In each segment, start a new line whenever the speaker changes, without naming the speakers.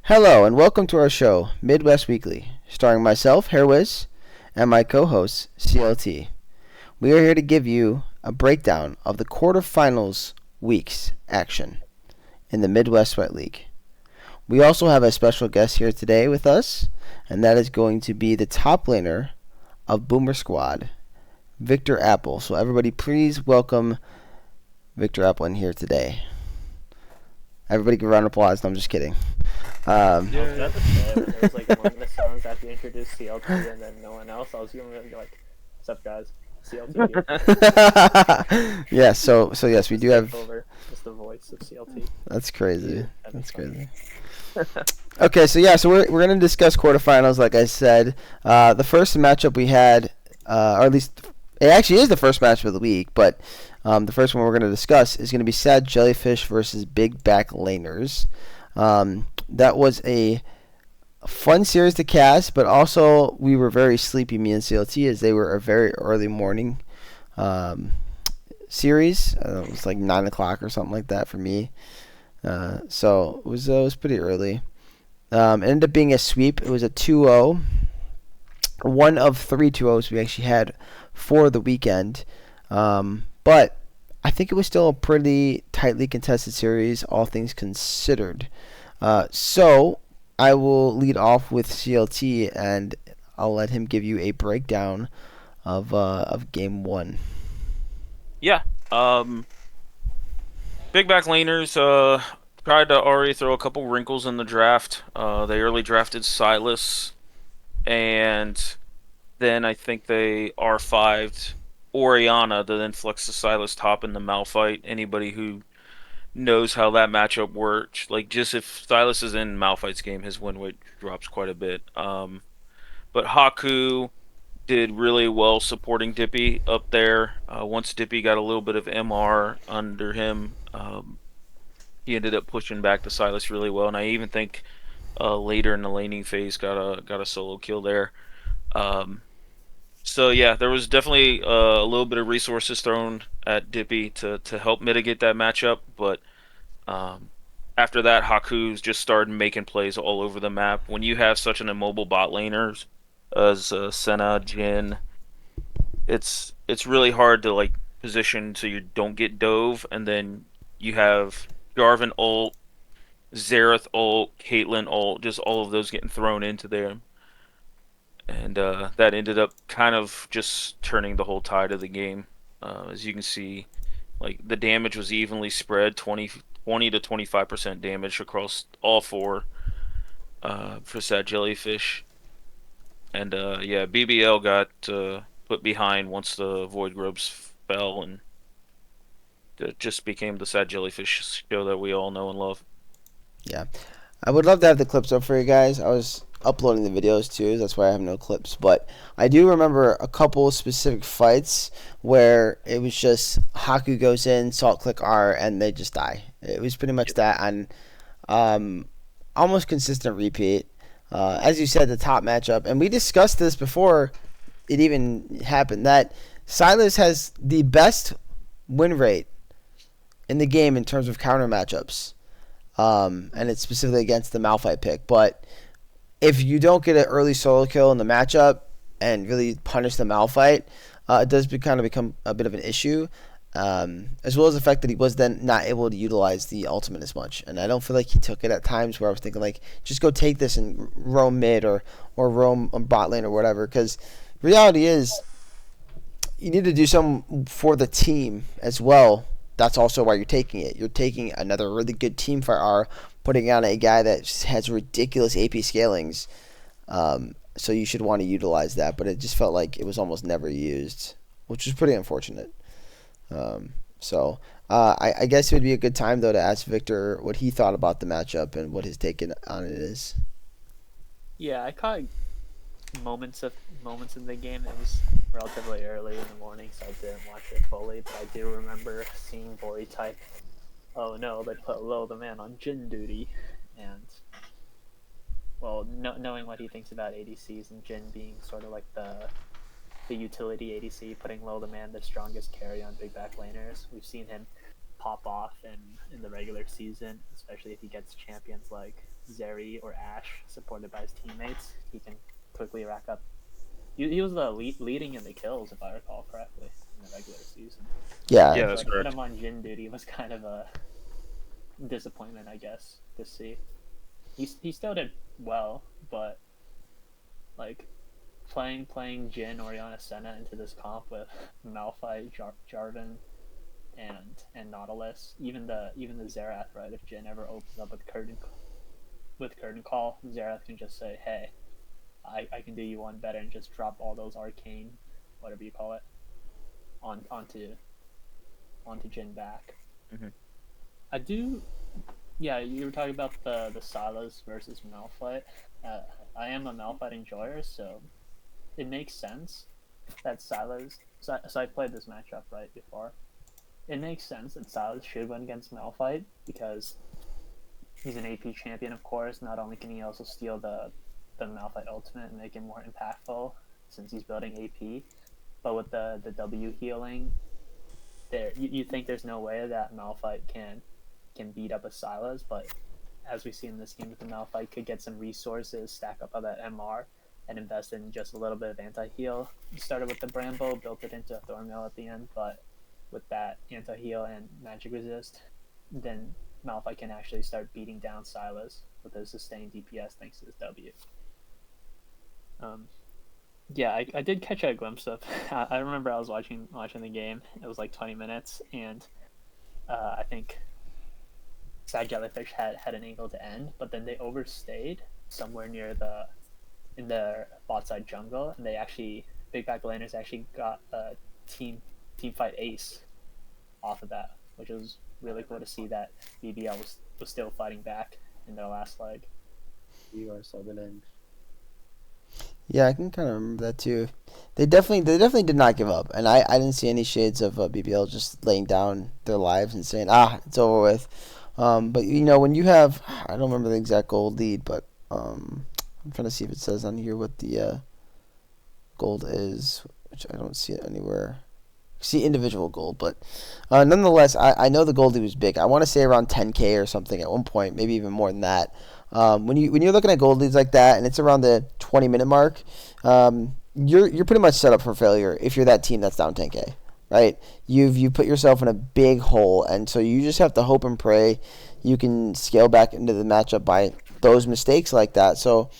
Hello and welcome to our show, Midwest Weekly, starring myself, Hairwiz, and my co-host, CLT. We are here to give you a breakdown of the quarterfinals week's action in the Midwest Sweat League. We also have a special guest here today with us, and that is going to be the top laner of boomersquad, Victorapple. So everybody please welcome Victorapple in here today. Everybody give a round of applause. No, I'm just kidding.
I was about to say, when there was like 1 minute songs after you introduced CLT and then no one else, I was gonna be like, "What's up, guys? CLT here."
Yeah, so yes, we
Just
do
take
have.
over as the voice of CLT.
That's crazy.
That'd be
That's
funny.
crazy. Okay, so yeah, so we're gonna discuss quarterfinals, like I said. The first matchup we had, or at least it actually is the first matchup of the week, but the first one we're gonna discuss is gonna be Sad Jellyfish versus Big Back Laners. That was a fun series to cast, but also we were very sleepy, me and CLT, as they were a very early morning um, series. It was like 9 o'clock or something like that for me. So it was pretty early. It ended up being a sweep. It was a 2-0. One of three 2-0s we actually had for the weekend. But I think it was still a pretty tightly contested series, all things considered. So I will lead off with CLT, and I'll let him give you a breakdown of game one.
Yeah. Um, Big back laners tried to already throw a couple wrinkles in the draft. They early drafted Silas, and then I think they R5'd Oriana to then flex the Silas top in the Malphite. Anybody who knows how that matchup works, like just if Silas is in Malphite's game, his win rate drops quite a bit. But Haku did really well supporting Dippy up there. Once Dippy got a little bit of MR under him, he ended up pushing back the Silas really well. And I even think later in the laning phase got a solo kill there. Um, so yeah, there was definitely a little bit of resources thrown at Dippy to help mitigate that matchup, but um, after that, Haku's just started making plays all over the map. When you have such an immobile bot laners as Senna, Jin, it's really hard to like position so you don't get dove, and then you have Jarvan ult, Xerath ult, Caitlyn ult, just all of those getting thrown into there, and that ended up kind of just turning the whole tide of the game. As you can see, like the damage was evenly spread, 20 to 25% damage across all four for Sad Jellyfish. And yeah, BBL got put behind once the Void Grubs fell, and it just became the Sad Jellyfish show that we all know and love.
Yeah, I would love to have the clips up for you guys. I was uploading the videos too. That's why I have no clips. But I do remember a couple specific fights where it was just Haku goes in, salt click R, and they just die. It was pretty much that on um, almost consistent repeat. As you said, the top matchup, and we discussed this before it even happened, that Silas has the best win rate in the game in terms of counter matchups. And it's specifically against the Malphite pick. But if you don't get an early solo kill in the matchup and really punish the Malphite, it does kind of become a bit of an issue. As well as the fact that he was then not able to utilize the ultimate as much. And I don't feel like he took it at times where I was thinking, like, just go take this and roam mid or roam bot lane or whatever. Because reality is, you need to do something for the team as well. That's also why you're taking it. You're taking another really good team for R, putting on a guy that has ridiculous AP scalings. So you should want to utilize that. But it just felt like it was almost never used, which was pretty unfortunate. I guess it would be a good time though to ask Victor what he thought about the matchup and what his take on it is.
Yeah, I caught moments in the game. It was relatively early in the morning, so I didn't watch it fully. But I do remember seeing Bori type, "Oh no, they put Low the man on Jin duty," and well, knowing what he thinks about ADCs and Jin being sort of like the utility ADC, putting Low the man the strongest carry on big back laners. We've seen him pop off in the regular season, especially if he gets champions like Zeri or Ash supported by his teammates. He can quickly rack up. He was the leading in the kills, if I recall correctly, in the regular season.
Yeah,
Yeah,
So
that's
to put
correct.
him on Jin duty was kind of a disappointment, I guess, to see. He still did well, but like playing Jin Oriana Senna into this comp with Malphite, Jarvan, and Nautilus, even the Xerath, right? If Jin ever opens up with Curtain Call, Xerath can just say, "Hey, I can do you one better," and just drop all those arcane, whatever you call it, onto Jin back.
Hmm.
I do. Yeah, you were talking about the Sylas versus Malphite. Uh, I am a Malphite enjoyer, so it makes sense that Sylas. So I played this matchup right before. It makes sense that Sylas should win against Malphite because he's an AP champion, of course. Not only can he also steal the Malphite ultimate and make it more impactful since he's building AP, but with the W healing, you think there's no way that Malphite can beat up a Sylas, but as we see in this game, the Malphite could get some resources, stack up on that MR, and invest in just a little bit of anti-heal. You started with the Bramble, built it into a Thornmail at the end, but with that anti-heal and magic resist, then Malphite can actually start beating down Sylas with his sustained DPS thanks to his W. Um, yeah, I did catch a glimpse of. I remember I was watching the game. It was like 20 minutes, and I think Sad Jellyfish had an angle to end, but then they overstayed somewhere near in the bot side jungle, and they actually big back laners actually got a team fight ace off of that, which was really cool to see that BBL was still fighting back in their last leg.
You are subbing in.
yeah, I can kind of remember that too. They definitely did not give up, and I didn't see any shades of BBL just laying down their lives and saying, it's over with. But when you have, I don't remember the exact gold lead, but I'm trying to see if it says on here what the gold is, which I don't see it anywhere. See individual gold, but nonetheless, I know the goldie was big. I want to say around 10K or something at one point, maybe even more than that. When you're looking at gold leads like that, and it's around the 20-minute mark, you're pretty much set up for failure if you're that team that's down 10K, right? You put yourself in a big hole, and so you just have to hope and pray you can scale back into the matchup by those mistakes like that. So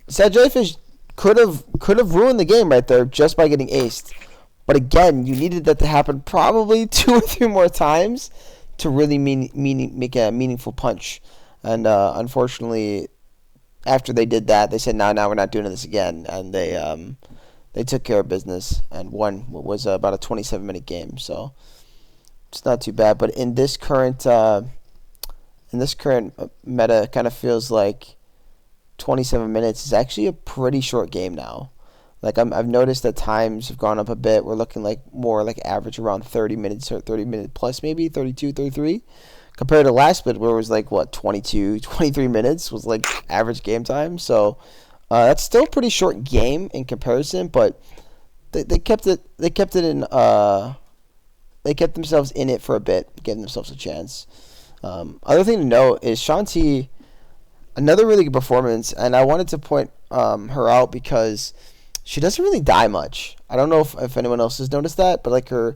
Sad Jellyfish could have ruined the game right there just by getting aced. But again, you needed that to happen probably 2 or 3 more times to really make a meaningful punch. And unfortunately, after they did that, they said, "No, we're not doing this again." And they took care of business and won what was about a 27-minute game. So it's not too bad. But in this current meta, it kind of feels like 27 minutes is actually a pretty short game now. Like I've noticed that times have gone up a bit. We're looking like more like average around 30 minutes or 30 minute plus, maybe 32, 33, compared to last split where it was like what 22, 23 minutes was like average game time. So that's still a pretty short game in comparison, but they kept it in they kept themselves in it for a bit, giving themselves a chance. Other thing to note is Shanti, another really good performance, and I wanted to point her out because she doesn't really die much. I don't know if anyone else has noticed that, but like her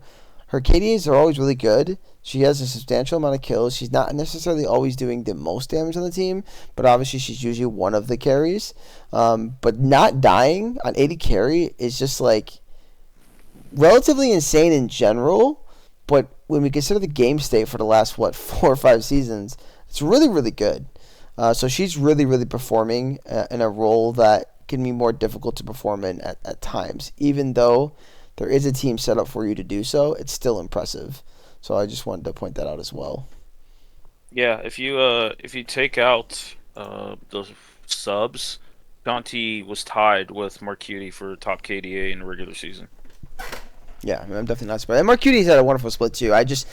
KDAs are always really good. She has a substantial amount of kills. She's not necessarily always doing the most damage on the team, but obviously she's usually one of the carries. But not dying on 80 carry is just like relatively insane in general. But when we consider the game state for the last 4 or 5 seasons, it's really really good. So she's really really performing in a role that can be more difficult to perform in at times. Even though there is a team set up for you to do so, it's still impressive. So I just wanted to point that out as well.
Yeah, if you take out those subs, Shanti was tied with Marcuti for top KDA in the regular season.
Yeah, I'm definitely not surprised. And Marcuti's had a wonderful split too. I just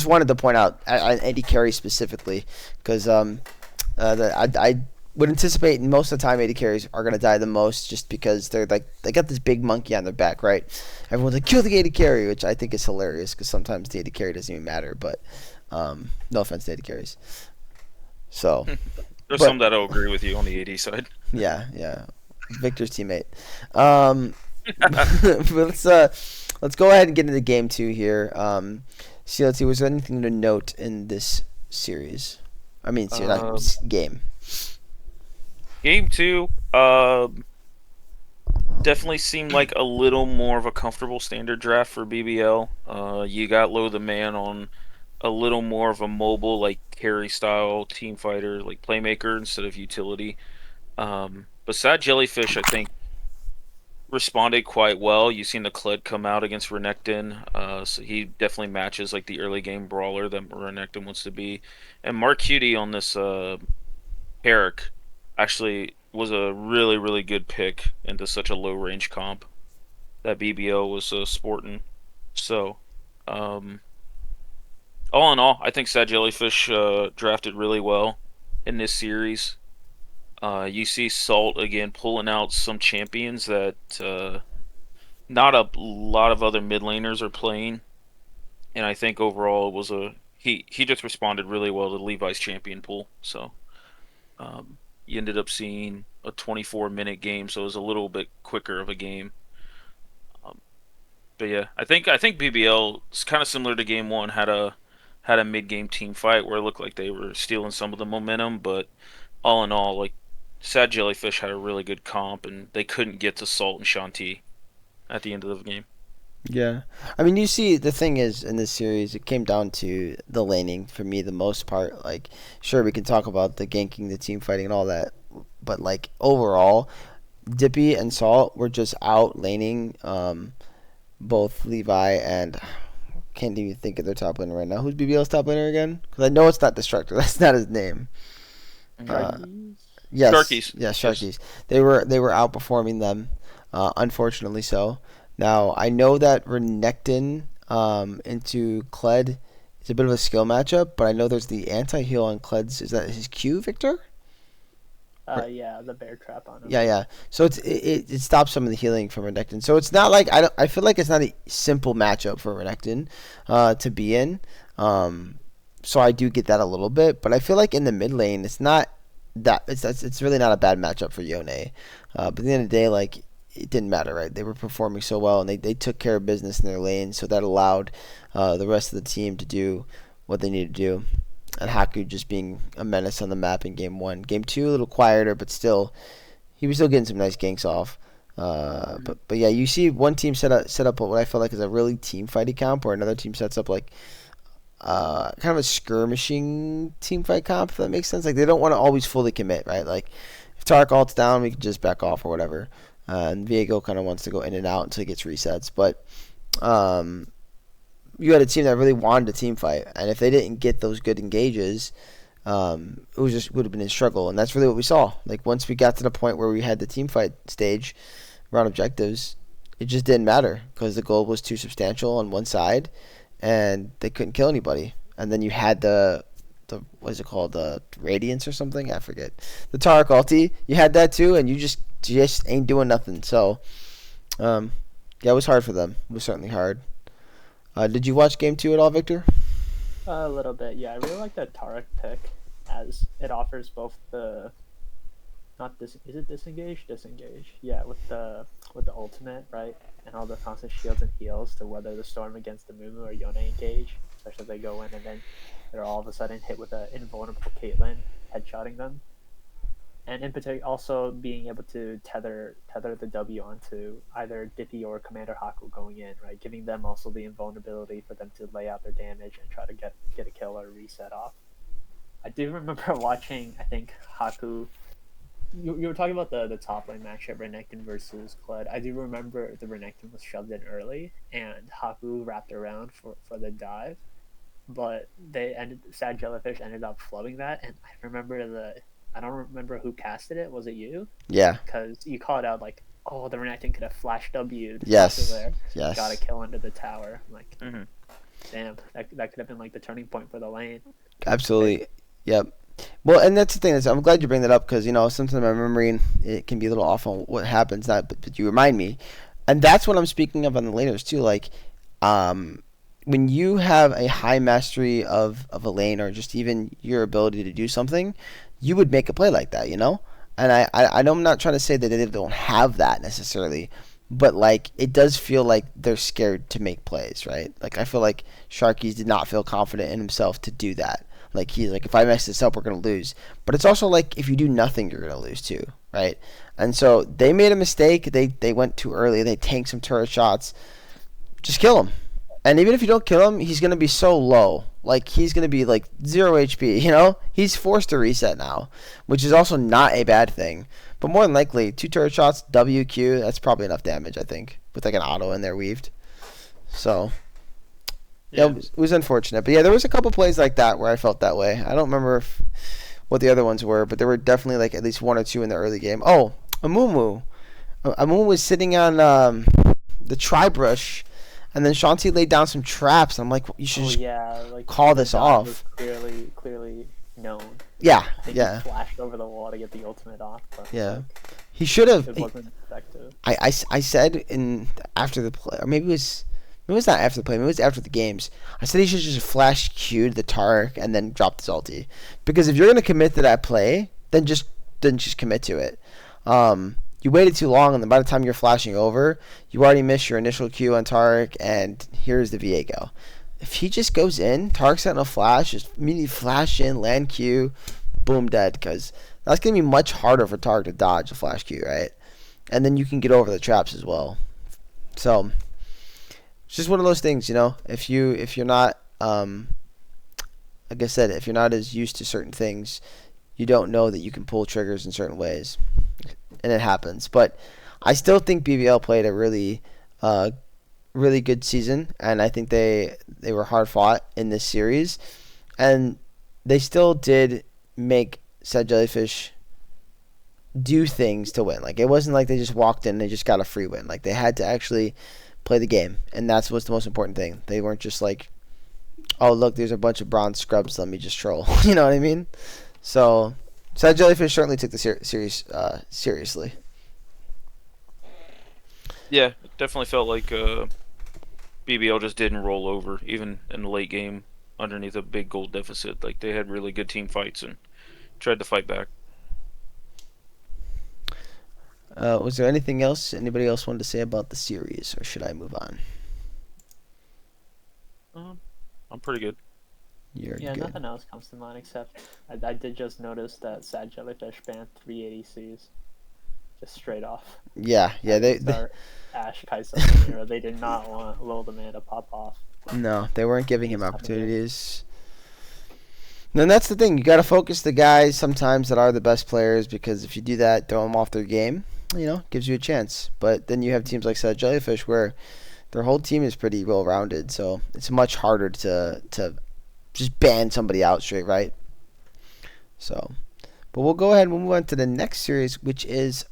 wanted to point out Eddie Carey specifically because I would anticipate most of the time AD carries are gonna die the most just because they're like they got this big monkey on their back, right? Everyone's like kill the AD carry, which I think is hilarious because sometimes the AD carry doesn't even matter. But no offense to AD carries. So,
There's some
but
that'll agree with you on the AD side.
yeah, Victor's teammate. Um, but let's go ahead and get into game two here. See, let's see. Was there anything to note in this series? I mean,
Um,
game.
Game two, definitely seemed like a little more of a comfortable standard draft for BBL. You got Low the Man on a little more of a mobile, like carry style team fighter, like playmaker instead of utility. But Sad Jellyfish, I think, responded quite well. You've seen the Kled come out against Renekton, so he definitely matches like the early game brawler that Renekton wants to be. And Mark Cutie on this Herrick actually was a really, really good pick into such a low range comp that BBO was sporting. So, um, all in all, I think Sad Jellyfish drafted really well in this series. You see Salt again pulling out some champions that not a lot of other mid laners are playing, and I think overall it was he just responded really well to Levi's champion pool. So you ended up seeing a 24-minute game, so it was a little bit quicker of a game. Um, but yeah, I think BBL is kind of similar to game one. Had a mid game team fight where it looked like they were stealing some of the momentum, but all in all, like Sad Jellyfish had a really good comp, and they couldn't get to Salt and Shanti at the end of the game.
Yeah, I mean, you see, the thing is in this series, it came down to the laning for me, the most part. Like, sure, we can talk about the ganking, the team fighting, and all that, but like overall, Dippy and Salt were just out laning both Levi and can't even think of their top laner right now. Who's BBL's top laner again? Because I know it's not Destructor. That's not his name. Uh,
Sharkies.
yes,
Sharkies,
yes,
yes.
Sharkies. They were outperforming them, unfortunately so. Now I know that Renekton into Kled is a bit of a skill matchup, but I know there's the anti heal on Kled's. Is that his Q, Victor?
Yeah, the bear trap on him.
Yeah. So it stops some of the healing from Renekton. So it's not like I feel like it's not a simple matchup for Renekton to be in. Um, so I do get that a little bit, but I feel like in the mid lane it's not that it's really not a bad matchup for Yone. But at the end of the day, like it didn't matter, right? They were performing so well and they took care of business in their lane, so that allowed the rest of the team to do what they needed to do, and Haku just being a menace on the map in game one. Game two, a little quieter, but still, he was still getting some nice ganks off. But yeah, you see one team set up what I feel like is a really team fighty comp, or another team sets up like kind of a skirmishing team fight comp. If that makes sense, like they don't want to always fully commit, right? Like if Tark ults down, we can just back off or whatever. And Viego kind of wants to go in and out until he gets resets, but um, you had a team that really wanted a team fight, and if they didn't get those good engages, it was just would have been a struggle, and that's really what we saw. Like once we got to the point where we had the team fight stage around objectives, it just didn't matter because the goal was too substantial on one side, and they couldn't kill anybody. And then you had the what is it called, the radiance or something? I forget. The Tarek ulti, you had that too, and you just ain't doing nothing. So, yeah, it was hard for them. It was certainly hard. Did you watch game two at all, Victor?
A little bit, yeah. I really like that Tarek pick, as it offers both the not this is it disengage disengage yeah with the ultimate, right, and all the constant shields and heals to weather the storm against the Mumu or Yone engage, especially if they go in and then they're all of a sudden hit with an invulnerable Caitlyn headshotting them, and in particular also being able to tether the W onto either Dippy or Commander Haku going in, right, giving them also the invulnerability for them to lay out their damage and try to get a kill or reset off. I do remember watching, I think Haku. You were talking about the top lane matchup, Renekton versus Kled. I do remember the Renekton was shoved in early, and Haku wrapped around for the dive, but Sad Jellyfish ended up flubbing that, and I don't remember who casted it. Was it you?
Yeah.
Because you called out like, oh, the Renekton could have flash W'd off of
Yes.
there, got a
Yes.
kill under the tower. I'm like,
Hmm.
damn, that could have been like the turning point for the lane. Like,
Absolutely. Yep. Well, and that's the thing is, I'm glad you bring that up because sometimes my memory it can be a little off on what happens. That, but you remind me, and that's what I'm speaking of on the laners too. Like, um, when you have a high mastery of a lane or just even your ability to do something, you would make a play like that, And I know I'm not trying to say that they don't have that necessarily, but like it does feel like they're scared to make plays, right? Like I feel like Sharkies did not feel confident in himself to do that. Like he's like, if I mess this up, we're gonna lose. But it's also like if you do nothing, you're gonna lose too, right? And so they made a mistake. They went too early. They tanked some turret shots. Just kill him. And even if you don't kill him, he's gonna be so low. Like he's gonna be like 0 HP. He's forced to reset now, which is also not a bad thing. But more than likely, 2 turret shots, WQ. That's probably enough damage, I think, with like an auto in there weaved. So yeah, it was unfortunate. But yeah, there was a couple plays like that where I felt that way. I don't remember what the other ones were, but there were definitely like at least one or two in the early game. Oh, Amumu. Amumu was sitting on the tri-brush, and then Shanti laid down some traps. I'm like, you should
Oh
just
yeah, like
call
the
this
dodge was
off.
clearly known.
Yeah,
I think he
yeah,
flashed over the wall to get the ultimate off, but
yeah.
like
He should have.
it wasn't effective.
I said in after the play, or maybe it was not after the play. Maybe it was after the games. I said he should just flash Q'd the Tark and then drop his ulti, because if you're gonna commit to that play, then just commit to it. You waited too long, and then by the time you're flashing over, you already missed your initial Q on Tark, and here's the Viego. If he just goes in, Tark's not no flash, just immediately flash in, land Q, boom, dead, because that's going to be much harder for Tark to dodge a flash Q, right? And then you can get over the traps as well. So it's just one of those things, If you're not, like I said, if you're not as used to certain things, you don't know that you can pull triggers in certain ways, and it happens. But I still think BBL played a really good season, and I think they were hard fought in this series, and they still did make Sad Jellyfish do things to win. Like it wasn't like they just walked in and they just got a free win. Like they had to actually play the game, and that's what's the most important thing. They weren't just like, oh look, there's a bunch of bronze scrubs, let me just troll. You know what I mean? So Sad Jellyfish certainly took the series seriously.
Yeah, it definitely felt like BBL just didn't roll over, even in the late game underneath a big gold deficit. Like they had really good team fights and tried to fight back.
Was there anything else anybody else wanted to say about the series, or should I move on?
Um, I'm pretty good.
You're
Yeah,
good.
nothing else comes to mind except I did just notice that Sad Jellyfish banned 380Cs just straight off.
Yeah, they
Our Ash Kaisa, they did not want Lil the Man to pop off.
no, they weren't giving him
Just happened to.
opportunities. And that's the thing. You got to focus the guys sometimes that are the best players, because if you do that, throw them off their game, gives you a chance. But then you have teams like Sad Jellyfish where their whole team is pretty well rounded, so it's much harder to just ban somebody out straight, right? So, but we'll go ahead and we'll move on to the next series, which is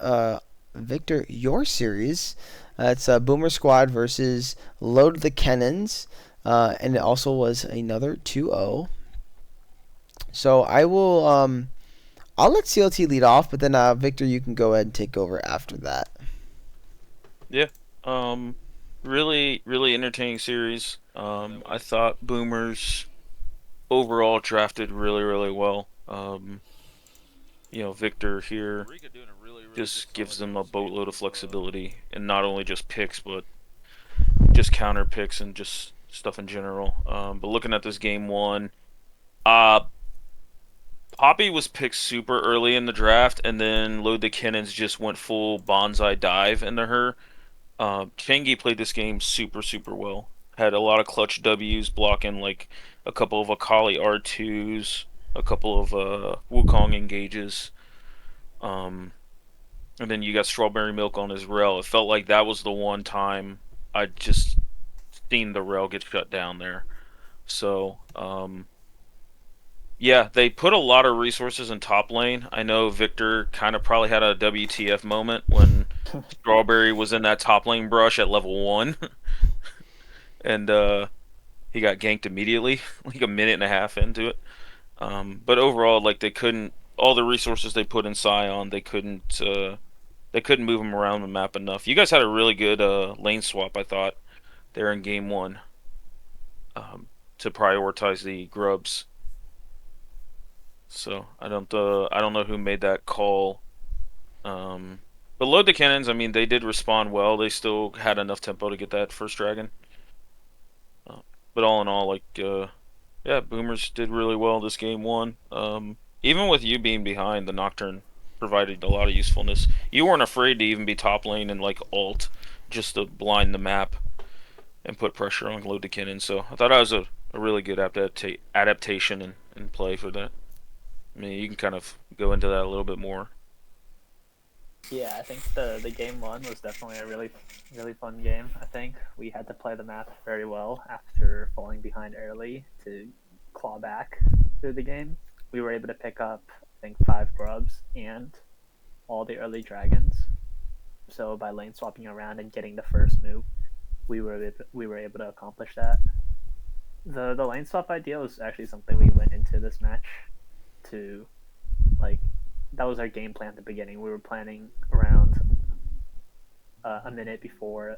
Victor, your series. It's Boomer Squad versus Load the Cannons, and it also was another 2-0. So I'll let CLT lead off, but then Victor, you can go ahead and take over after that.
Yeah. Um, really, really entertaining series. I thought Boomers overall drafted really, really well. Victor here just gives them a boatload of flexibility, and not only just picks, but just counter picks and just stuff in general. But looking at this game one, uh, Poppy was picked super early in the draft, and then Load the Cannons just went full bonsai dive into her. Changi played this game super, super well. Had a lot of clutch W's, blocking like a couple of Akali R2s, a couple of Wukong engages. Um, and then you got Strawberry Milk on his rail. It felt like that was the one time I just seen the rail get shut down there. So, yeah, they put a lot of resources in top lane. I know Victor kind of probably had a WTF moment when Strawberry was in that top lane brush at level 1, and he got ganked immediately, like a minute and a half into it. But overall, like they couldn't all the resources they put in Scion, they couldn't move them around the map enough. You guys had a really good lane swap, I thought, there in game one, um, to prioritize the grubs. So I don't know who made that call. Um, but load the cannons. I mean, they did respond well. They still had enough tempo to get that first dragon. Uh, but all in all, like yeah, Boomers did really well this game one. Even with you being behind, the Nocturne provided a lot of usefulness. You weren't afraid to even be top lane and like ult just to blind the map and put pressure on load the cannon. So I thought that was a really good adaptation and play for that. I mean, you can kind of go into that a little bit more.
Yeah, I think the game one was definitely a really fun game. I think we had to play the map very well after falling behind early to claw back through the game. We were able to pick up I think 5 grubs and all the early dragons. So by lane swapping around and getting the first move, we were able to accomplish that. The lane swap idea was actually something we went into this match to like that was our game plan at the beginning. We were planning around a minute before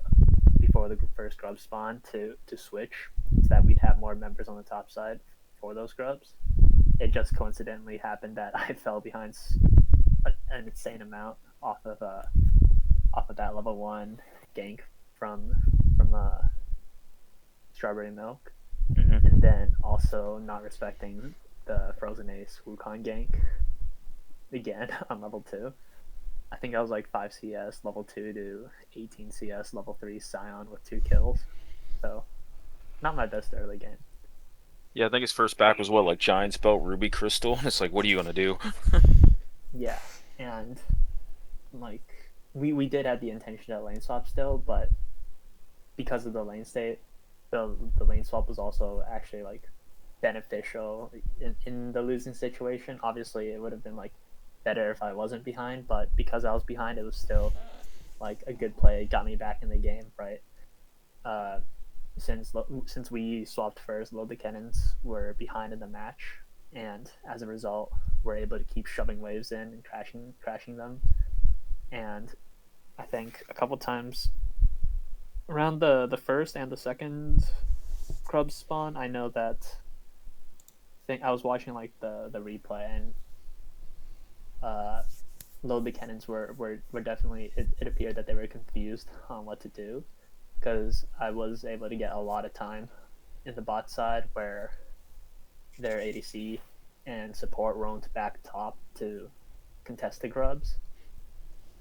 the first grub spawn to switch so that we'd have more members on the top side for those grubs. It just coincidentally happened that I fell behind an insane amount off of that level 1 gank from strawberry milk,
Mm-hmm.
and then also not respecting the frozen ace Wukong gank again on level 2. I think I was like 5 CS level 2 to 18 CS level 3 Scion with 2 kills. So, not my best early game.
Yeah, I think his first back was what, like Giant's Belt, Ruby Crystal, and it's like, what are you gonna do?
Yeah, and like we did have the intention at lane swap still, but because of the lane state, the lane swap was also actually like beneficial in the losing situation. Obviously, it would have been like better if I wasn't behind, but because I was behind, it was still like a good play. It got me back in the game, right? Uh, since we swapped first, load the cannons were behind in the match, and as a result, we're able to keep shoving waves in and crashing them. And I think a couple times around the first and the second Crub spawn, I know that I was watching like the replay, and uh, load the cannons were definitely it appeared that they were confused on what to do because I was able to get a lot of time in the bot side where their ADC and support roamed back top to contest the grubs.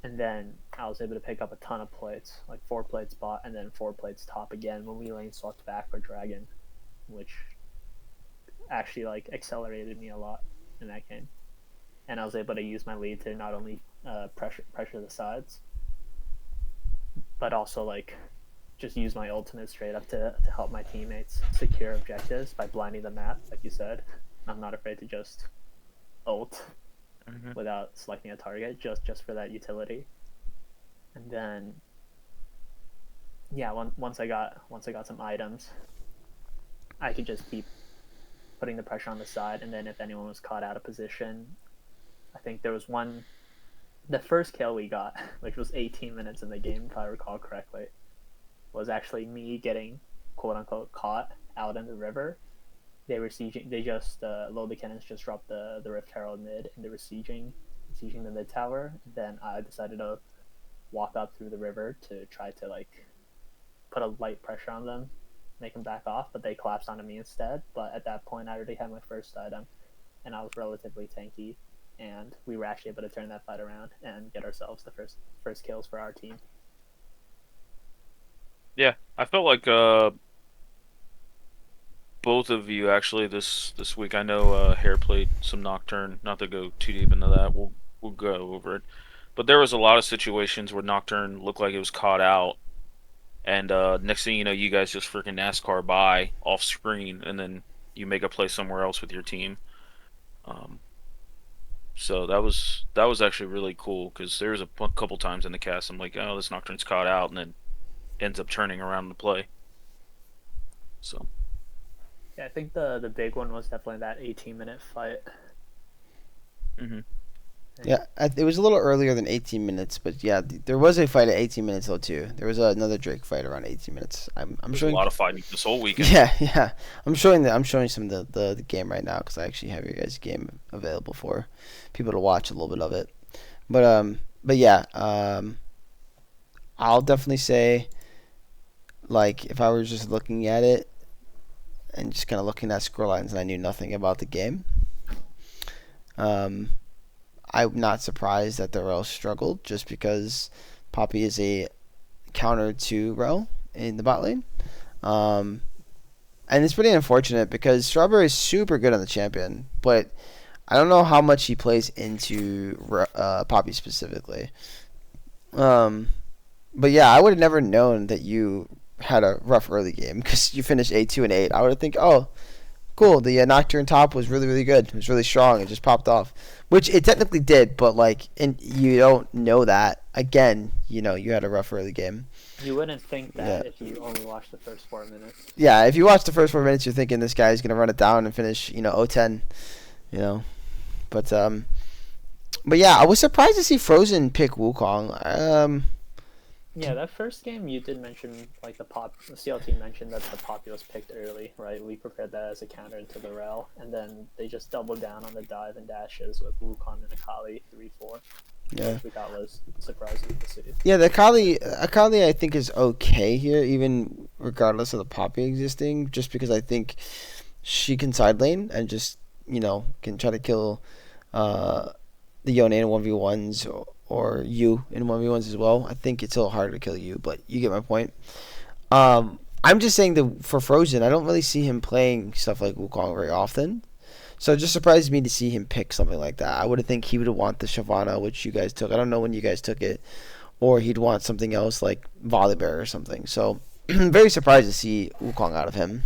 And then I was able to pick up a ton of plates, like 4 plates bot and then 4 plates top again when we lane swapped back for Dragon, which actually like accelerated me a lot in that game. And I was able to use my lead to not only pressure the sides, but also like just use my ultimate straight up to help my teammates secure objectives by blinding the map, like you said. I'm not afraid to just ult
Mm-hmm.
without selecting a target just for that utility. And then yeah, once I got some items, I could just keep putting the pressure on the side, and then if anyone was caught out of position, I think there was one the first kill we got, which was 18 minutes in the game if I recall correctly, was actually me getting quote unquote caught out in the river. They were sieging. They just load the cannons just dropped the Rift Herald mid, and they were sieging the mid tower. Then I decided to walk up through the river to try to like put a light pressure on them, make them back off, but they collapsed onto me instead. But at that point, I already had my first item, and I was relatively tanky, and we were actually able to turn that fight around and get ourselves the first kills for our team.
Yeah, I felt like both of you actually this week. I know Hare played some Nocturne. Not to go too deep into that, we'll go over it. But there was a lot of situations where Nocturne looked like it was caught out, and next thing you know, you guys just freaking NASCAR by off screen, and then you make a play somewhere else with your team. Um, so that was actually really cool because there was a couple times in the cast I'm like, oh, this Nocturne's caught out, and then ends up turning around the play. So
Yeah, I think the big one was definitely that 18-minute fight.
Mm-hmm.
Yeah, it was a little earlier than 18 minutes, but yeah, there was a fight at 18 minutes though too. There was another Drake fight around 18 minutes. I'm
There's a
showing.
lot of fighting this whole weekend.
Yeah, yeah. I'm showing some of the game right now because I actually have your guys' game available for people to watch a little bit of it. But yeah, I'll definitely say like if I was just looking at it and just kind of looking at score lines and I knew nothing about the game, um, I'm not surprised that the Rel struggled just because Poppy is a counter to Rel in the bot lane. Um, and it's pretty unfortunate because Strawberry is super good on the champion, but I don't know how much he plays into Poppy specifically. Um, but yeah, I would have never known that you had a rough early game because you finished 8-2 and 8. I would have think, oh, cool. The Nocturne top was really, really good. It was really strong. It just popped off, which it technically did. But like, and you don't know that. Again, you had a rough early game.
You wouldn't think that
Yeah.
if you only watched the first 4 minutes.
Yeah, if you watch the first 4 minutes, you're thinking this guy's gonna run it down and finish, 0-10. But but yeah, I was surprised to see Frozen pick Wukong.
Yeah, that first game you did mention, like the CLT mentioned that the Poppy was picked early, right? We prepared that as a counter into the Rel, and then they just doubled down on the dive and dashes with Wukong and Akali 3-4.
Yeah.
Which we thought was surprising to see.
Yeah, the Akali I think is okay here, even regardless of the Poppy existing, just because I think she can side lane and just can try to kill the Yone in 1v1s or you in 1v1s as well. I think it's a little harder to kill you, but you get my point. I'm just saying that for Frozen, I don't really see him playing stuff like Wukong very often. So it just surprised me to see him pick something like that. I would have think he would want the Shyvana, which you guys took. I don't know when you guys took it. Or he'd want something else like Volibear or something. So very surprised to see Wukong out of him.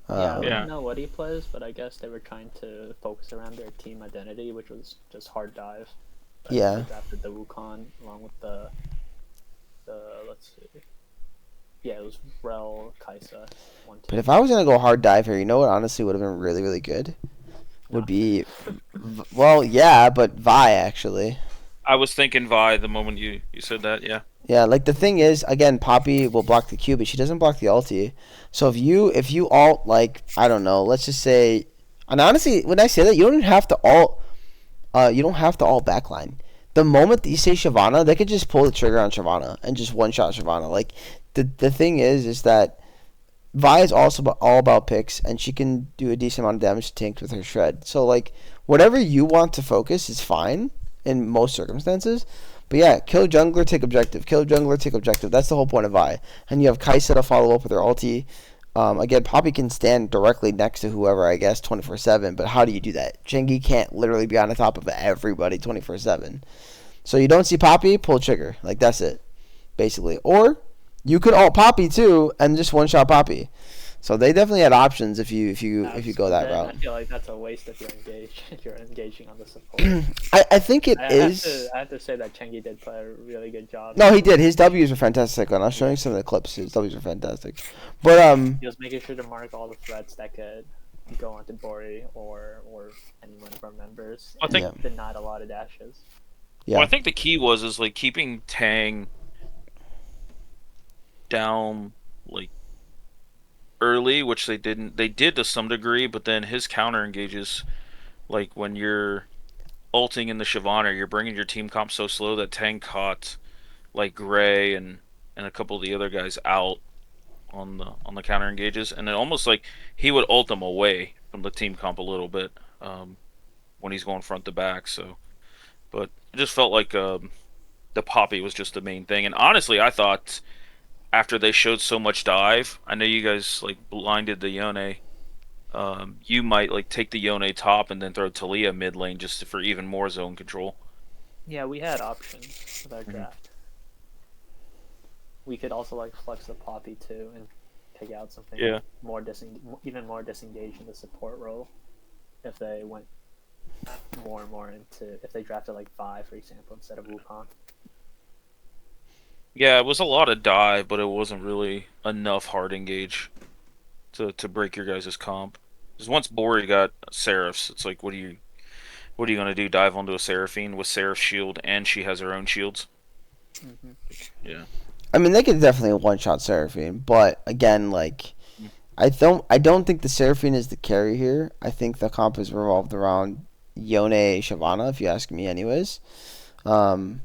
Yeah, I
Yeah.
don't know what he plays, but I guess they were trying to focus around their team identity, which was just hard dive. But
Yeah.
They drafted the Wukong along with the let's see. Yeah, it was Rel, Kaisa, 1-2.
But if I was gonna go hard dive here, you know what honestly would have been really, really good? Would be well, yeah, but Vi actually.
I was thinking Vi the moment you said that. Yeah.
Yeah, like the thing is, again, Poppy will block the Q, but she doesn't block the ulti. So if you ult like I don't know, let's just say, and honestly, when I say that, you don't even have to ult. You don't have to ult backline. The moment that you say Shyvana, they could just pull the trigger on Shyvana and just one shot Shyvana. Like the thing is that Vi is also all about picks, and she can do a decent amount of damage to tanks with her shred. So like whatever you want to focus is fine in most circumstances. But yeah, kill jungler, take objective. Kill jungler, take objective. That's the whole point of Vi. And you have Kaisa to follow up with her ulti. Again, Poppy can stand directly next to whoever, I guess, 24/7. But how do you do that? Chengi can't literally be on the top of everybody 24/7. So you don't see Poppy, pull trigger. Like that's it, basically. Or you could ult Poppy too and just one shot Poppy. So they definitely had options if you go that route.
I feel like that's a waste if you're engaged. If you're engaging on the support.
I think it is.
I have to say that Chengi did play a really good job.
No, he did. His W's were fantastic. And I was showing some of the clips. His W's were fantastic. But
he was making sure to mark all the threats that could go onto Bori or any one of our members.
I think
did not a lot of dashes.
Yeah.
Well, I think the key was like keeping Tang down like early, which they didn't. They did to some degree, but then his counter engages, like when you're ulting in the Shyvana, you're bringing your team comp so slow that Tang caught like Gray and a couple of the other guys out on the counter engages, and then almost like he would ult them away from the team comp a little bit when he's going front to back. So, but it just felt like the Poppy was just the main thing, and honestly, I thought after they showed so much dive, I know you guys like blinded the Yone. You might like take the Yone top and then throw Talia mid lane just for even more zone control.
Yeah, we had options with our draft. We could also like flex the Poppy too and take out something more even more disengaged in the support role if they went more and more into if they drafted like Vi, for example, instead of Wukong.
Yeah, it was a lot of dive, but it wasn't really enough hard engage. to break your guys' comp. Because once Bori got Seraphs, it's like, what are you gonna do? Dive onto a Seraphine with Seraph shield, and she has her own shields.
Hmm.
Yeah.
I mean, they could definitely one shot Seraphine, but again, like I don't think the Seraphine is the carry here. I think the comp is revolved around Yone Shyvana, if you ask me, anyways. Um,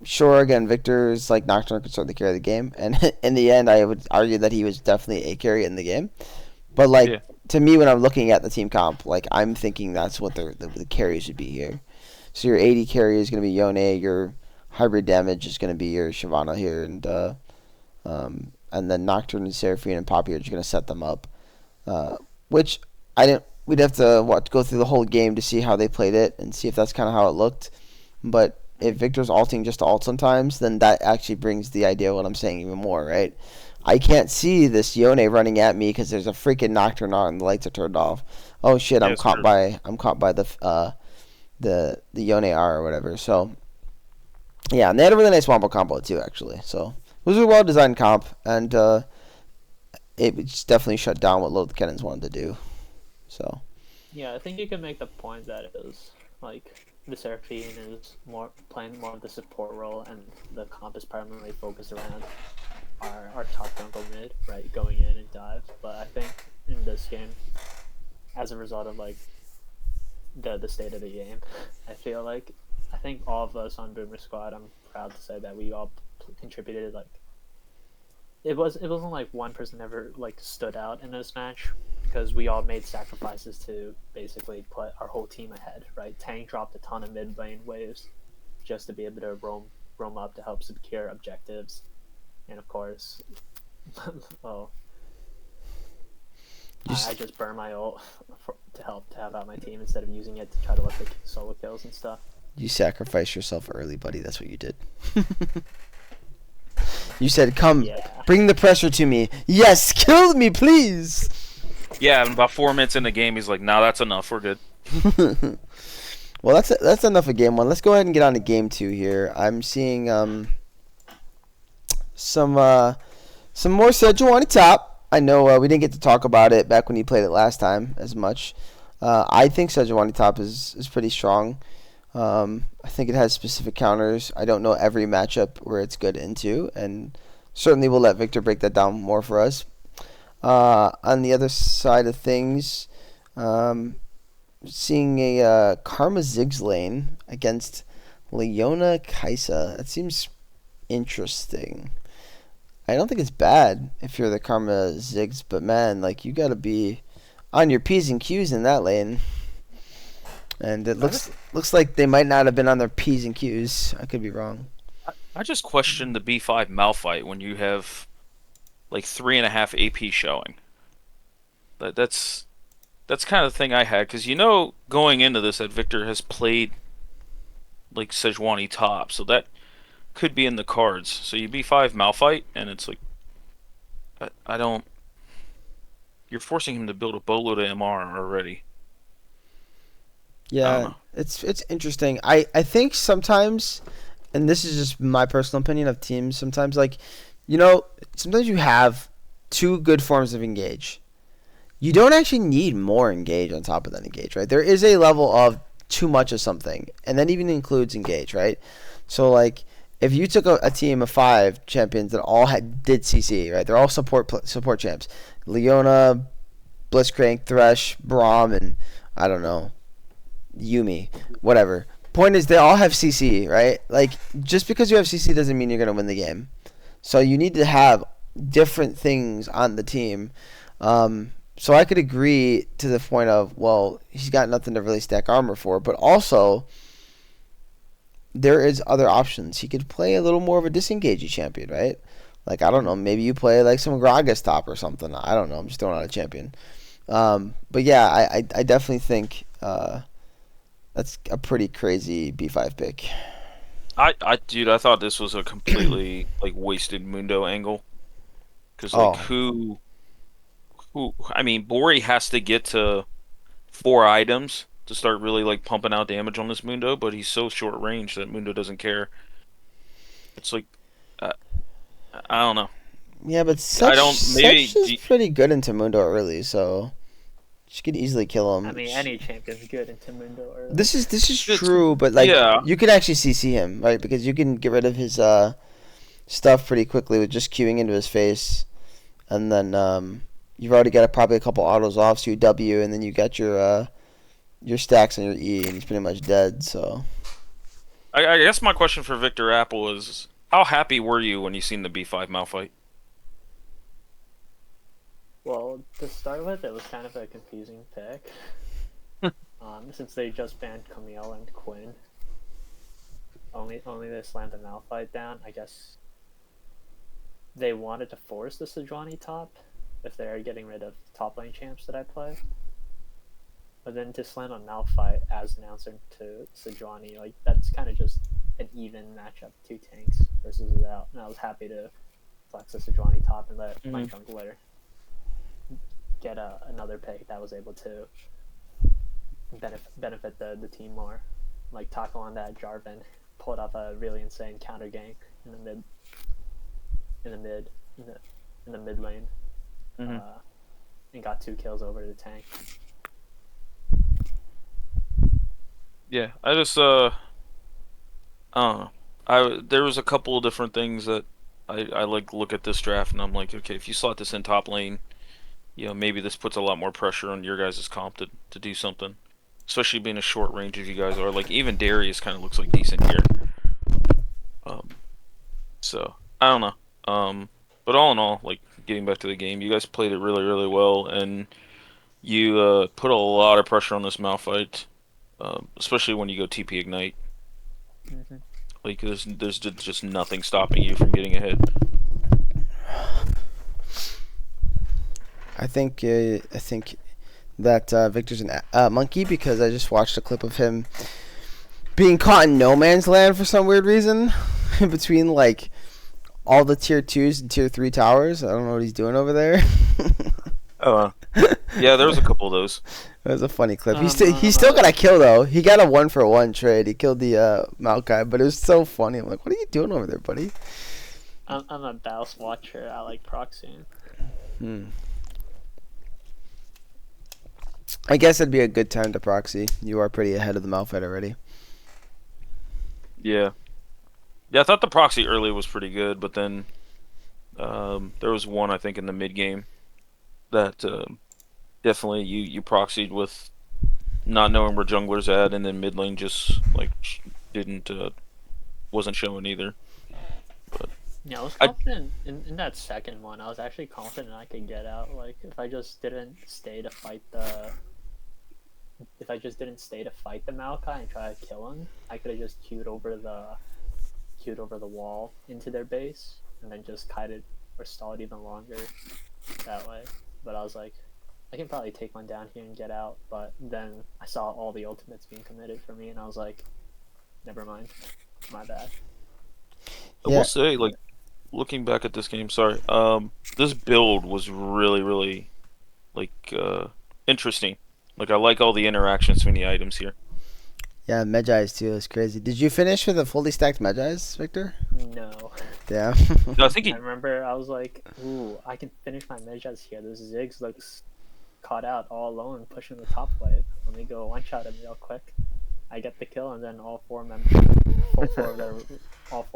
sure, again, Victor's like Nocturne could certainly carry the game, and in the end, I would argue that he was definitely a carry in the game. But like
Yeah.
to me, when I'm looking at the team comp, like I'm thinking that's what the carry should be here. So your 80 carry is going to be Yone. Your hybrid damage is going to be your Shyvana here, and then Nocturne and Seraphine and Poppy are just going to set them up. Which I didn't. We'd have to go through the whole game to see how they played it and see if that's kind of how it looked. But if Victor's alting just to alt sometimes, then that actually brings the idea of what I'm saying even more, right? I can't see this Yone running at me because there's a freaking Nocturne on and the lights are turned off. Oh shit!
Yeah,
I'm
it's
caught
true.
by the Yone R or whatever. So yeah, and they had a really nice wombo combo too, actually. So it was a well designed comp, and it just definitely shut down what Load Cannons wanted to do. So
Yeah, I think you can make the point that it was like the Seraphine is more playing more of the support role, and the comp is primarily focused around our top jungle mid, right, going in and dive. But I think in this game, as a result of like the state of the game, I feel like I think all of us on Boomer Squad, I'm proud to say that we all contributed. Like it wasn't like one person ever like stood out in this match because we all made sacrifices to basically put our whole team ahead. Right, Tank dropped a ton of mid lane waves just to be able to roam up to help secure objectives, and of course, oh, I
just
just burn my ult to help out my team instead of using it to try to look for solo kills and stuff.
you sacrificed yourself early, buddy. That's what you did. You said, "Come,
Yeah,
bring the pressure to me." Yes, kill me, please.
Yeah, and about 4 minutes in the game, he's like, "Nah, that's enough. We're good."
Well, that's enough of game one. Let's go ahead and get on to game two here. I'm seeing some some more Sejuani top. I know we didn't get to talk about it back when you played it last time as much. I think Sejuani top is pretty strong. I think it has specific counters. I don't know every matchup where it's good into, and certainly we'll let Victor break that down more for us. On the other side of things, seeing a Karma Ziggs lane against Leona Kaisa. That seems interesting. I don't think it's bad if you're the Karma Ziggs, but man, like you gotta be on your P's and Q's in that lane. And it looks like they might not have been on their P's and Q's. I could be wrong.
I just question the B5 Malphite when you have like 3.5 AP showing. That's kind of the thing I had because going into this that Victor has played like Sejuani top, so that could be in the cards. So you B5 Malphite, and it's like I don't. You're forcing him to build a boatload of MR already. I don't
Yeah,
know.
it's interesting. I think sometimes, and this is just my personal opinion of teams. Sometimes, like, sometimes you have two good forms of engage. You don't actually need more engage on top of that engage, right? There is a level of too much of something, and that even includes engage, right? So, like, if you took a team of 5 champions that all did CC, right? They're all support champs. Leona, Blitzcrank, Thresh, Braum, and I don't know, Yumi, whatever. Point is, they all have CC, right? Like, just because you have CC doesn't mean you're gonna win the game. So you need to have different things on the team. So I could agree to the point of, well, he's got nothing to really stack armor for, but also there is other options. He could play a little more of a disengagey champion, right? Like, I don't know, maybe you play like some Gragas top or something. I don't know. I'm just throwing out a champion. But yeah, I definitely think that's a pretty crazy B5 pick.
Dude, I thought this was a completely like wasted Mundo angle because like
Oh,
I mean, Bori has to get to 4 items to start really like pumping out damage on this Mundo, but he's so short range that Mundo doesn't care. It's like uh, I don't know.
Yeah, but
I don't.
Such
Maybe.
is pretty good into Mundo early, so she could easily kill
I
him.
mean, any champion's good in Mundo early.
This is
It's,
true, but like
yeah.
you could actually CC him, right? Because you can get rid of his stuff pretty quickly with just queuing into his face, and then you've already got probably a couple autos off, so you W, and then you got your stacks on your E, and he's pretty much dead. So
I guess my question for Victorapple is, how happy were you when you seen the B5 Malphite?
Well, to start with, it was kind of a confusing pick. Since they just banned Camille and Quinn. Only they slammed the Malphite down. I guess they wanted to force the Sejuani top if they're getting rid of top lane champs that I play. But then to slam on Malphite as an answer to Sejuani, like that's kind of just an even matchup, two tanks versus without. And I was happy to flex the Sejuani top and let my jungler get another pick that was able to benefit the team more. Like Taco on that Jarvan pulled off a really insane counter gank in the mid lane, and got 2 kills over the tank.
Yeah, I just I don't know. There was a couple of different things that I like look at this draft and I'm like, okay, if you slot this in top lane, maybe this puts a lot more pressure on your guys' comp to do something. Especially being a short range as you guys are. Like even Darius kind of looks like decent here. So I don't know. But all in all, like getting back to the game, you guys played it really, really well, and you put a lot of pressure on this Malphite, especially when you go TP Ignite. Like there's just nothing stopping you from getting ahead.
I think that Victor's a monkey because I just watched a clip of him being caught in no man's land for some weird reason in between like all the tier 2s and tier 3 towers. I don't know what he's doing over there.
Oh, yeah, there was a couple of those.
That was a funny clip. He still got a kill though. He got a 1-for-1 trade. He killed the Maokai, but it was so funny. I'm like, what are you doing over there, buddy?
I'm a Baus watcher. I like proxying.
I guess it'd be a good time to proxy. You are pretty ahead of the Malphite already.
Yeah. Yeah, I thought the proxy early was pretty good, but then there was one I think in the mid game that definitely you proxied with not knowing where junglers at, and then mid lane just like didn't wasn't showing either. But
Yeah, I was confident in that second one. I was actually confident I could get out. Like if I just didn't stay to fight the Maokai and try to kill him, I could have just queued over the wall into their base and then just kited or stalled even longer that way. But I was like, I can probably take one down here and get out. But then I saw all the ultimates being committed for me, and I was like, never mind, my bad.
I will say, like, looking back at this game, sorry, this build was really, really, like, interesting. Like, I like all the interactions between the items here.
Yeah, Medjai's too. It's crazy. Did you finish with a fully stacked Medjai's, Victor?
No.
Yeah.
No, I think
I remember I was like, ooh, I can finish my Medjai's here. This Ziggs looks caught out all alone pushing the top wave. Let me go one-shot him real quick. I get the kill, and then all four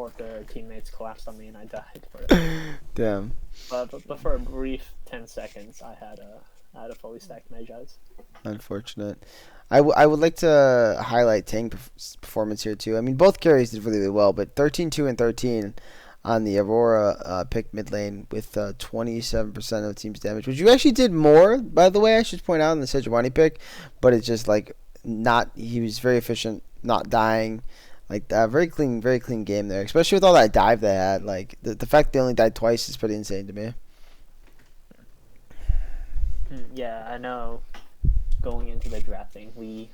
of their teammates collapsed on me, and I died for it.
Damn.
But for a brief 10 seconds, I had a fully stacked Medjai's.
Unfortunate. I would like to highlight Tang performance here too. I mean, both carries did really, really well, but 13-2 and 13 on the Aurora pick mid lane with 27% of the team's damage, which you actually did more, by the way, I should point out, in the Sejuani pick, but it's just like he was very efficient, not dying. Like very clean game there, especially with all that dive they had. Like the fact they only died twice is pretty insane to me.
Yeah, I know. Going into the drafting,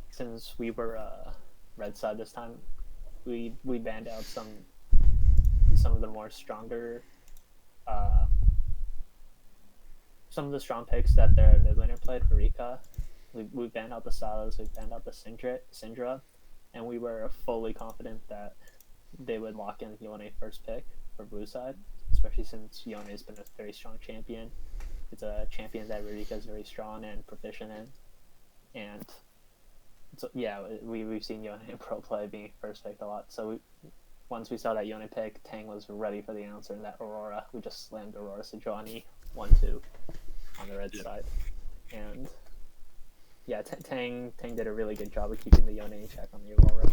since we were red side this time, we banned out some of the more stronger, some of the strong picks that their mid laner played for Rika. We banned out the Salas, we banned out the Syndra, and we were fully confident that they would lock in Yone first pick for blue side. especially since Yone has been a very strong champion. It's a champion that Rurika is very strong and proficient in, and so yeah, we've seen Yone in pro play being first pick a lot. So once we saw that Yone pick, Tang was ready for the answer in that Aurora. We just slammed Aurora Sejuani 1-2 on the red side, and yeah, Tang did a really good job of keeping the Yone in check on the Aurora.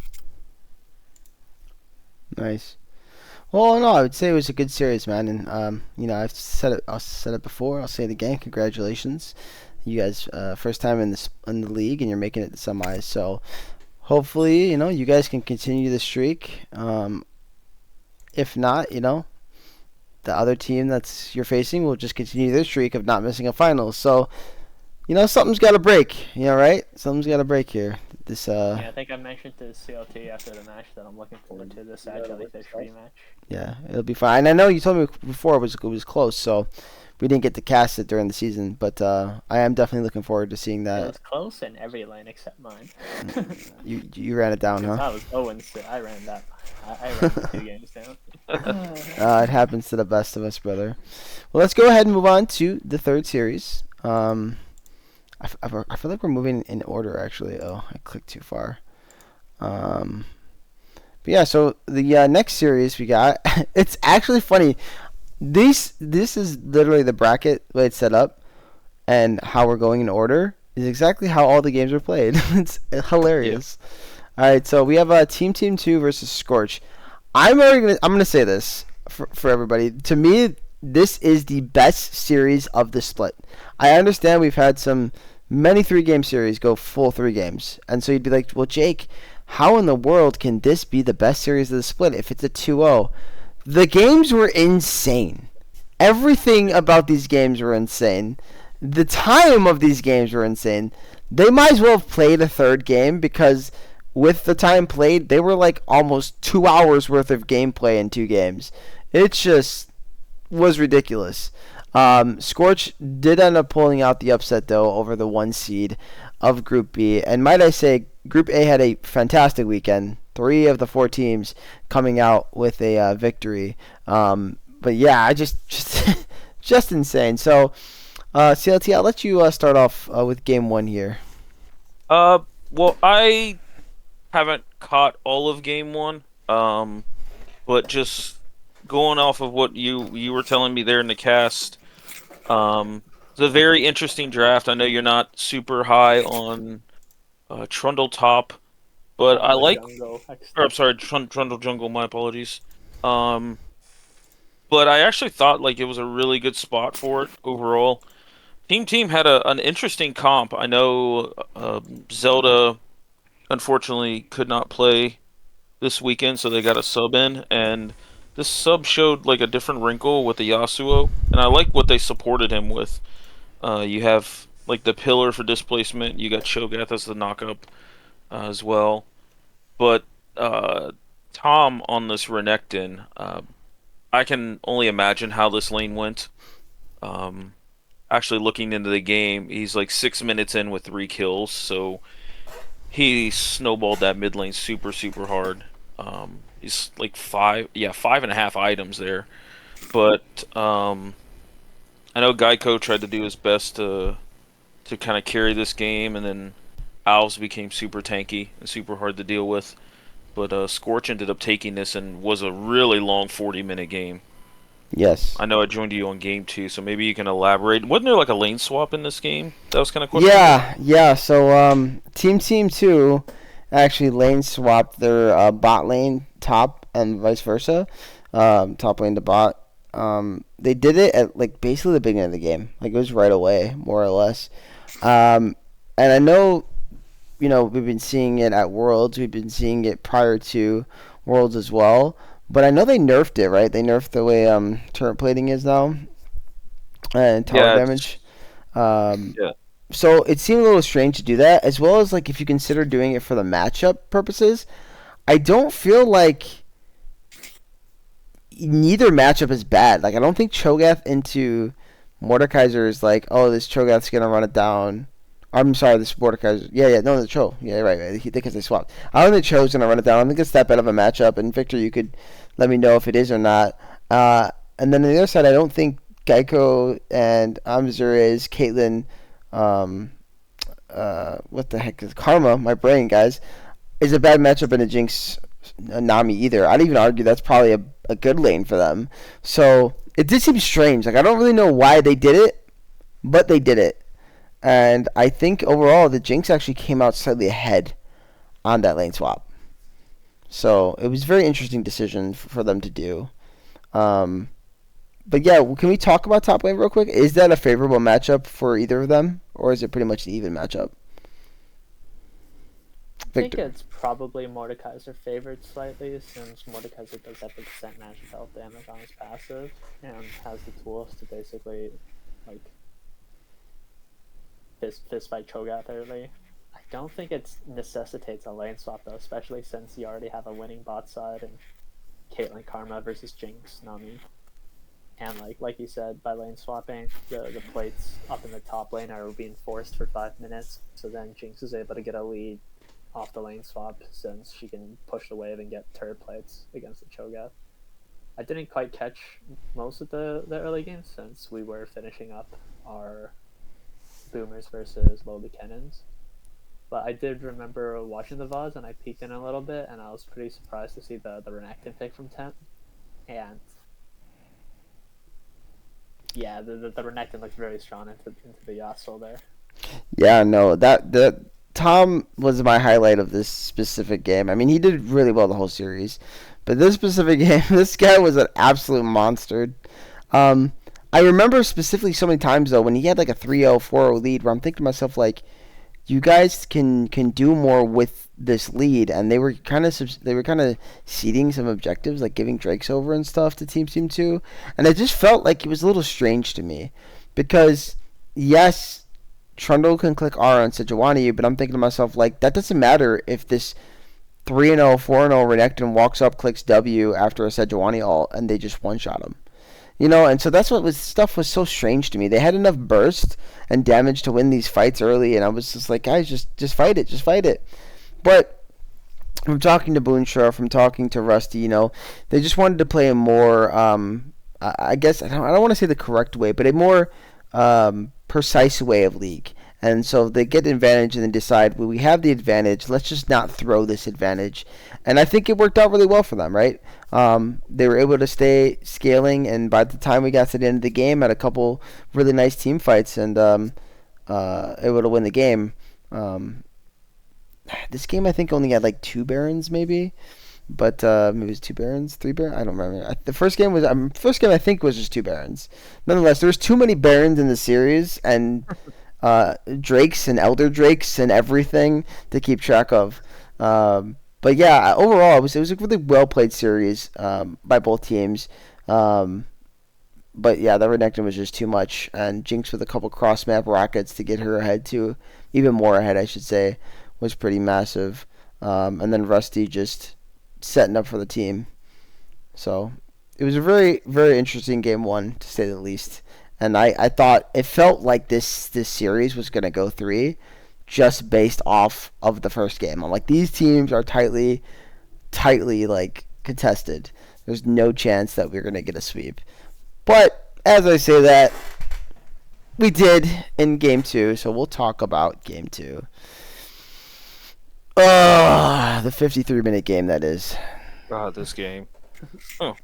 Nice. Well, no, I would say it was a good series, man. And I've said it before. I'll say it again. Congratulations, you guys! First time in the league, and you're making it to semis. So hopefully, you guys can continue the streak. If not, the other team that's you're facing will just continue their streak of not missing a final. So something's got to break. Right? Something's got to break here.
Yeah, I think I mentioned to CLT after the match that I'm looking forward to this Jellyfish rematch.
Yeah, it'll be fine. I know you told me before it was close, so we didn't get to cast it during the season, but I am definitely looking forward to seeing
It
that.
was close in every lane except mine.
You ran it down, huh?
I was 0-6. I ran that. I ran the 2 games down.
It happens to the best of us, brother. Well, let's go ahead and move on to the third series. I feel like we're moving in order, actually. Oh, I clicked too far. But yeah, so the next series we got, it's actually funny. This is literally the bracket, the way it's set up, and how we're going in order is exactly how all the games are played. It's hilarious. Yeah. All right, so we have Team 2 versus Scorch. I'm gonna say this for everybody. To me, this is the best series of the split. I understand we've had many 3-game series go full 3 games, and so you'd be like, well, Jake, how in the world can this be the best series of the split if it's a 2-0? The games were insane. Everything about these games were insane. The time of these games were insane. They might as well have played a third game because with the time played, they were like almost 2 hours worth of gameplay in 2 games. It just was ridiculous. Scorch did end up pulling out the upset, though, over the 1 seed of Group B. And might I say, Group A had a fantastic weekend. 3 of the 4 teams coming out with a victory. But yeah, I just insane. So, CLT, I'll let you start off with Game 1 here.
Well, I haven't caught all of Game 1, but just going off of what you were telling me there in the cast, it's a very interesting draft. I know you're not super high on Trundle Top, but I like. I'm sorry, Trundle Jungle. My apologies. But I actually thought like it was a really good spot for it overall. Team had an interesting comp. I know Zelda unfortunately could not play this weekend, so they got a sub in, and this sub showed like a different wrinkle with the Yasuo, and I like what they supported him with. You have like the pillar for displacement. You got Cho'Gath as the knockup as well, but Tom on this Renekton, I can only imagine how this lane went. Actually, looking into the game, he's like 6 minutes in with 3 kills, so he snowballed that mid lane super hard. He's like 5.5 items there, but I know Geico tried to do his best to kind of carry this game, and then Owls became super tanky and super hard to deal with. But Scorch ended up taking this and was a really long 40-minute game.
Yes.
I know I joined you on Game 2, so maybe you can elaborate. Wasn't there like a lane swap in this game? That was kind of questionable.
Yeah. So Team 2 actually lane swapped their bot lane top and vice versa. Top lane to bot. They did it at like basically the beginning of the game. Like it was right away, more or less. And I know, we've been seeing it at Worlds. We've been seeing it prior to Worlds as well. But I know they nerfed it, right? They nerfed the way turret plating is now and tower damage.
Yeah.
So it seemed a little strange to do that, as well as like if you consider doing it for the matchup purposes. I don't feel like neither matchup is bad. Like I don't think Cho'Gath into Mordekaiser is like, oh, this Cho'Gath's gonna run it down. I'm sorry, this Mordekaiser. No, the Cho. Yeah, right. Because they swapped. I don't think Cho's gonna run it down. I don't think it's that bad of a matchup. And Victor, you could let me know if it is or not. And And then on the other side, I don't think Geico and Amzuri's Caitlyn, what the heck is Karma? My brain, guys, is a bad matchup in a Jinx Nami either. I'd even argue that's probably a good lane for them. So it did seem strange. Like I don't really know why they did it, but they did it. And I think overall the Jinx actually came out slightly ahead on that lane swap. So it was a very interesting decision for them to do. But yeah, can we talk about top lane real quick? Is that a favorable matchup for either of them, or is it pretty much an even matchup?
I think it's probably Mordekaiser favored slightly, since Mordekaiser does have percent magic health damage on his passive, and has the tools to basically, like, fist fight Cho'Gath early. I don't think it necessitates a lane swap though, especially since you already have a winning bot side and Caitlyn Karma versus Jinx Nami. And like you said, by lane swapping, the plates up in the top lane are being forced for 5 minutes, so then Jinx is able to get a lead off the lane swap since she can push the wave and get turret plates against the Cho'Gath. I didn't quite catch most of the early games since we were finishing up our boomers versus lowly cannons. But I did remember watching the VODs and I peeked in a little bit and I was pretty surprised to see the Renekton pick from Temp. And yeah, the Renekton looked very strong into the Yasuo there.
Yeah, no, that Tom was my highlight of this specific game. I mean, he did really well the whole series, but this specific game, this guy was an absolute monster. I remember specifically so many times though when he had like a 3-0, 4-0 lead, where I'm thinking to myself like, you guys can do more with this lead, and they were kind of seeding some objectives, like giving Drakes over and stuff to Team 2, and it just felt like it was a little strange to me, because yes, Trundle can click R on Sejuani, but I'm thinking to myself like, that doesn't matter if this 3-0, 4-0 Renekton walks up, clicks W after a Sejuani ult, and they just one-shot him. You know, and so that's what stuff was so strange to me. They had enough burst and damage to win these fights early, and I was just like, guys, just fight it. But from talking to Boonshaw, from talking to Rusty, you know, they just wanted to play a more, I guess, I don't want to say the correct way, but a more precise way of League. And so they get the advantage and then decide, well, we have the advantage, let's just not throw this advantage. And I think it worked out really well for them, right? They were able to stay scaling, and by the time we got to the end of the game, had a couple really nice team fights, and able to win the game. This game, I think, only had like 2 Barons, maybe. But maybe it was 2 Barons, 3 Barons. I don't remember. The first game I think was just 2 Barons. Nonetheless, there was too many Barons in the series, and Drakes and Elder Drakes and everything to keep track of. But yeah, overall, it was a really well played series by both teams. But yeah, the Renekton was just too much, and Jinx with a couple cross map rockets to get her ahead too, even more ahead, I should say, was pretty massive. And then Rusty just setting up for the team. So it was a very, very interesting game one, to say the least. And I thought it felt like this series was going to go 3 just based off of the first game. I'm like, these teams are tightly like contested. There's no chance that we're going to get a sweep. But as I say that, we did in game 2, so we'll talk about game 2. The 53-minute game, that is.
God, this game. Oh.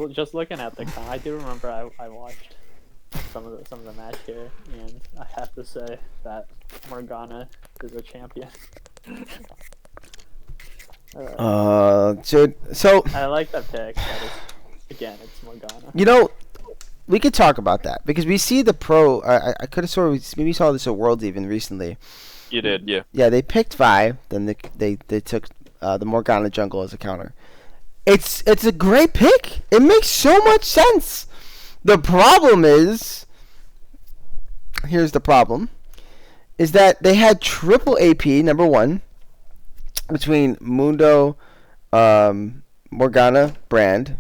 Just looking at the I do remember I watched some of the match here, and I have to say that Morgana is a champion.
So
I like that pick. Again, it's Morgana.
You know, we could talk about that because we see the pro. I could have sort of maybe saw this at Worlds even recently.
You did, yeah.
Yeah, they picked Vi, then they took the Morgana jungle as a counter. It's a great pick. It makes so much sense. The problem is, here's the problem, is that they had triple AP, number 1, between Mundo, Morgana, Brand,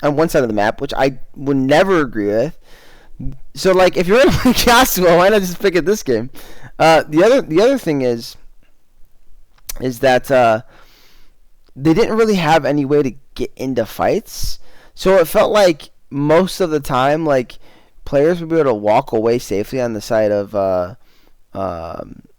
on one side of the map, which I would never agree with. So, like, if you're in Yasuo, why not just pick it this game? The other thing is that they didn't really have any way to get into fights. So it felt like most of the time, like players would be able to walk away safely on the side of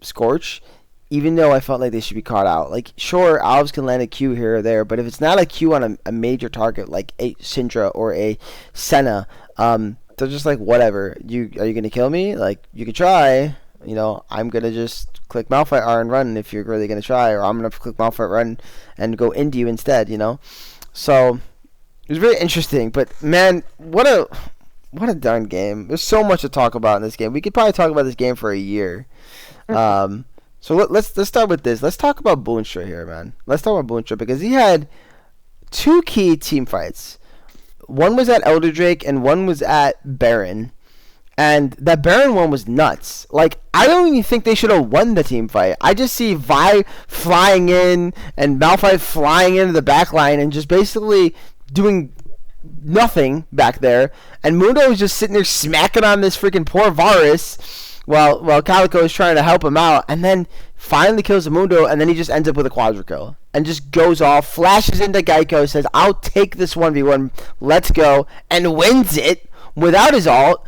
Scorch, even though I felt like they should be caught out. Like, sure, Alves can land a Q here or there, but if it's not a Q on a major target like a Syndra or a Senna, they're just like, whatever. Are you gonna kill me? Like, you can try. I'm gonna just click Malphite R and run if you're really gonna try, or I'm gonna click Malphite run and go into you instead. So it was very interesting. But man, what a darn game. There's so much to talk about in this game. We could probably talk about this game for a year. So let's start with this. Let's talk about Boonstra here, man. Let's talk about Boonstra because he had two key team fights. One was at Elder Drake and one was at Baron. And that Baron one was nuts. Like, I don't even think they should have won the team fight. I just see Vi flying in and Malphite flying into the back line and just basically doing nothing back there. And Mundo was just sitting there smacking on this freaking poor Varus while Calico is trying to help him out. And then finally kills the Mundo, and then he just ends up with a quadra kill. And just goes off, flashes into Geico, says, I'll take this 1v1, let's go, and wins it without his ult.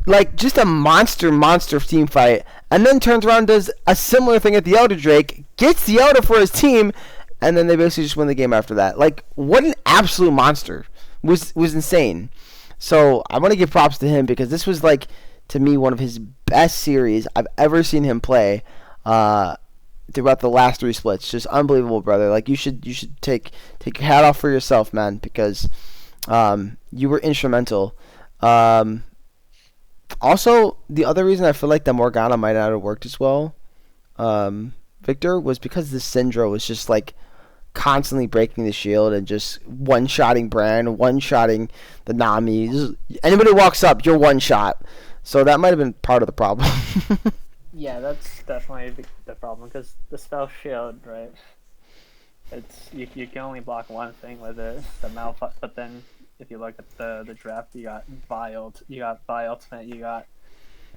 Like, just a monster team fight. And then turns around and does a similar thing at the Elder Drake, gets the Elder for his team, and then they basically just win the game after that. Like, what an absolute monster. Was insane. So, I want to give props to him because this was, like, to me, one of his best series I've ever seen him play throughout the last three splits. Just unbelievable, brother. Like, you should take your hat off for yourself, man, because you were instrumental. Also, the other reason I feel like the Morgana might not have worked as well, Victor, was because the Syndra was just like constantly breaking the shield and just one-shotting Bran, one-shotting the Nami. Anybody walks up, you're one-shot. So that might have been part of the problem.
Yeah, that's definitely the problem because the spell shield, right? It's you can only block one thing with it, the Malphite. But then if you look at the draft, you got Vi ultimate, you got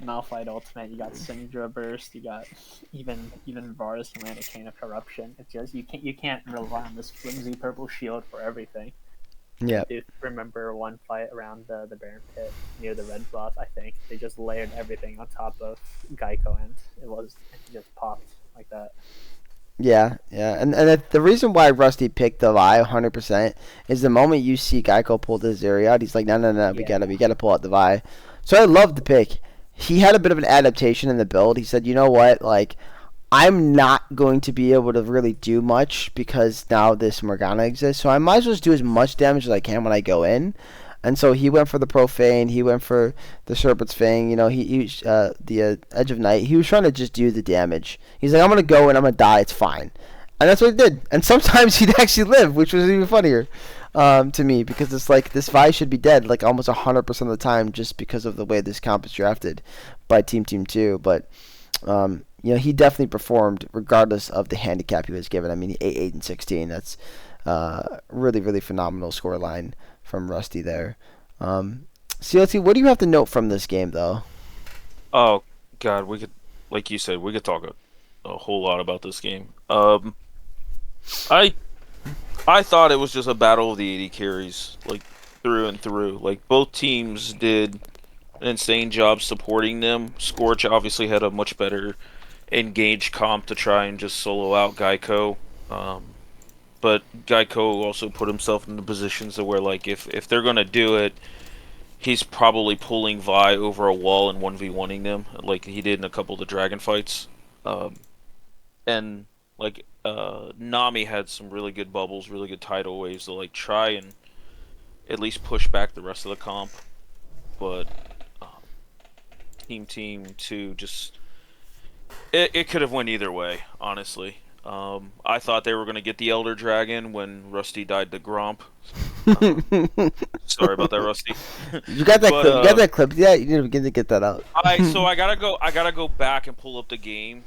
Malphite ultimate, you got Syndra burst, you got even Varus can land a Chain of Corruption. It's just you can't rely on this flimsy purple shield for everything.
Yeah.
I do remember one fight around the Baron Pit near the red buff. I think they just layered everything on top of Geico, and it just popped like that.
Yeah. And the reason why Rusty picked the Vi 100% is the moment you see Geico pull the Zeri out, he's like, no, we gotta pull out the Vi. So I love the pick. He had a bit of an adaptation in the build. He said, you know what, like, I'm not going to be able to really do much because now this Morgana exists, so I might as well just do as much damage as I can when I go in. And so he went for the Profane, he went for the Serpent's Fang, the Edge of Night. He was trying to just do the damage. He's like, I'm going to go and I'm going to die, it's fine. And that's what he did. And sometimes he'd actually live, which was even funnier to me, because it's like this Vi should be dead like almost 100% of the time just because of the way this comp is drafted by Team 2. But he definitely performed regardless of the handicap he was given. I mean, 8 and 16. That's really, really phenomenal scoreline from Rusty there. CLT, what do you have to note from this game, though?
Oh, God, we could, like you said, we could talk a whole lot about this game. I thought it was just a battle of the 80 carries, like, through and through. Like, both teams did an insane job supporting them. Scorch obviously had a much better engaged comp to try and just solo out Geico. But Geico also put himself in the positions where, like, if they're going to do it, he's probably pulling Vi over a wall and 1v1ing them, like he did in a couple of the dragon fights. And, like, Nami had some really good bubbles, really good tidal waves to, like, try and at least push back the rest of the comp. But Team 2 just... It could have went either way, honestly. I thought they were going to get the Elder Dragon when Rusty died to Gromp. Sorry about that, Rusty.
You got that clip? You got that clip? Yeah, you need to begin to get that out.
So I gotta go back and pull up the game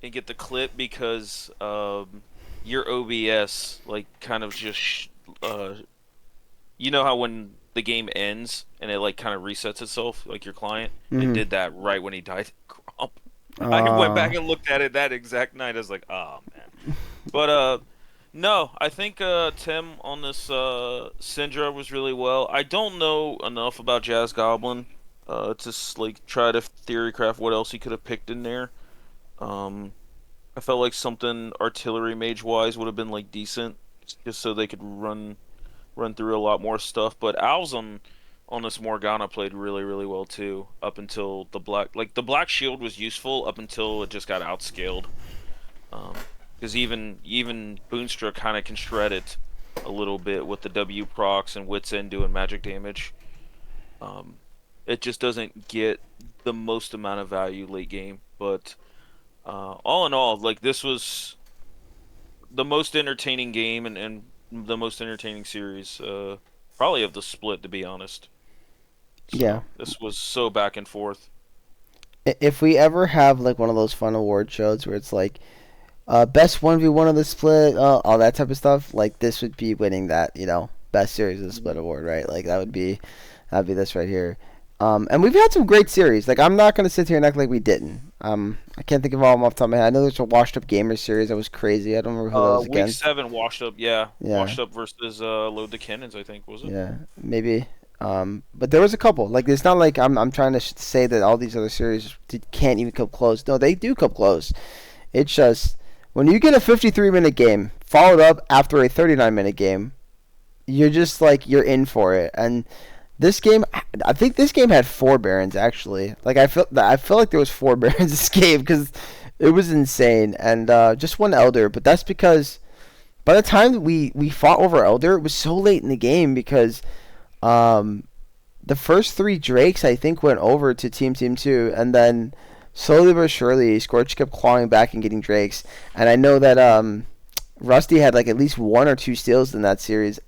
and get the clip because your OBS like kind of just you know how when the game ends and it like kind of resets itself, like your client, it did that right when he died to Gromp. I went back and looked at it that exact night. I was like, oh man. But No, I think Tim on this Syndra was really well. I don't know enough about Jazz Goblin like try to theory craft what else he could have picked in there. Um, I felt like something artillery mage wise would have been like decent, just so they could run through a lot more stuff. But Owls on this Morgana played really well too, up until the black shield was useful up until it just got outscaled. Um, because even Boonstra kind of can shred it a little bit with the W procs and Wits End doing magic damage. Um, it just doesn't get the most amount of value late game. But all in all, like this was the most entertaining game and the most entertaining series, probably of the split, to be honest.
Yeah.
So this was so back and forth.
If we ever have like one of those fun award shows where it's like best 1v1 of the split, all that type of stuff, like this would be winning that, best series of the split award, right? Like that'd be this right here. And we've had some great series. Like I'm not gonna sit here and act like we didn't. I can't think of all of them off the top of my head. I know there's a Washed Up Gamer series that was crazy. I don't remember who that was
Week
against.
7 washed up, yeah,
Yeah,
washed up versus Load the Cannons, I think was it?
yeah, maybe. But there was a couple. Like it's not like I'm trying to say that all these other series can't even come close. No, they do come close. It's just when you get a 53-minute game followed up after a 39-minute game, you're just like you're in for it. And this game, I think this game had 4 Barons actually. Like I feel like there was 4 Barons this game because it was insane. And just one Elder, but that's because by the time we fought over Elder, it was so late in the game because um, the first 3 Drakes I think went over to Team 2, and then slowly but surely Scorch kept clawing back and getting Drakes. And I know that Rusty had like at least 1 or 2 steals in that series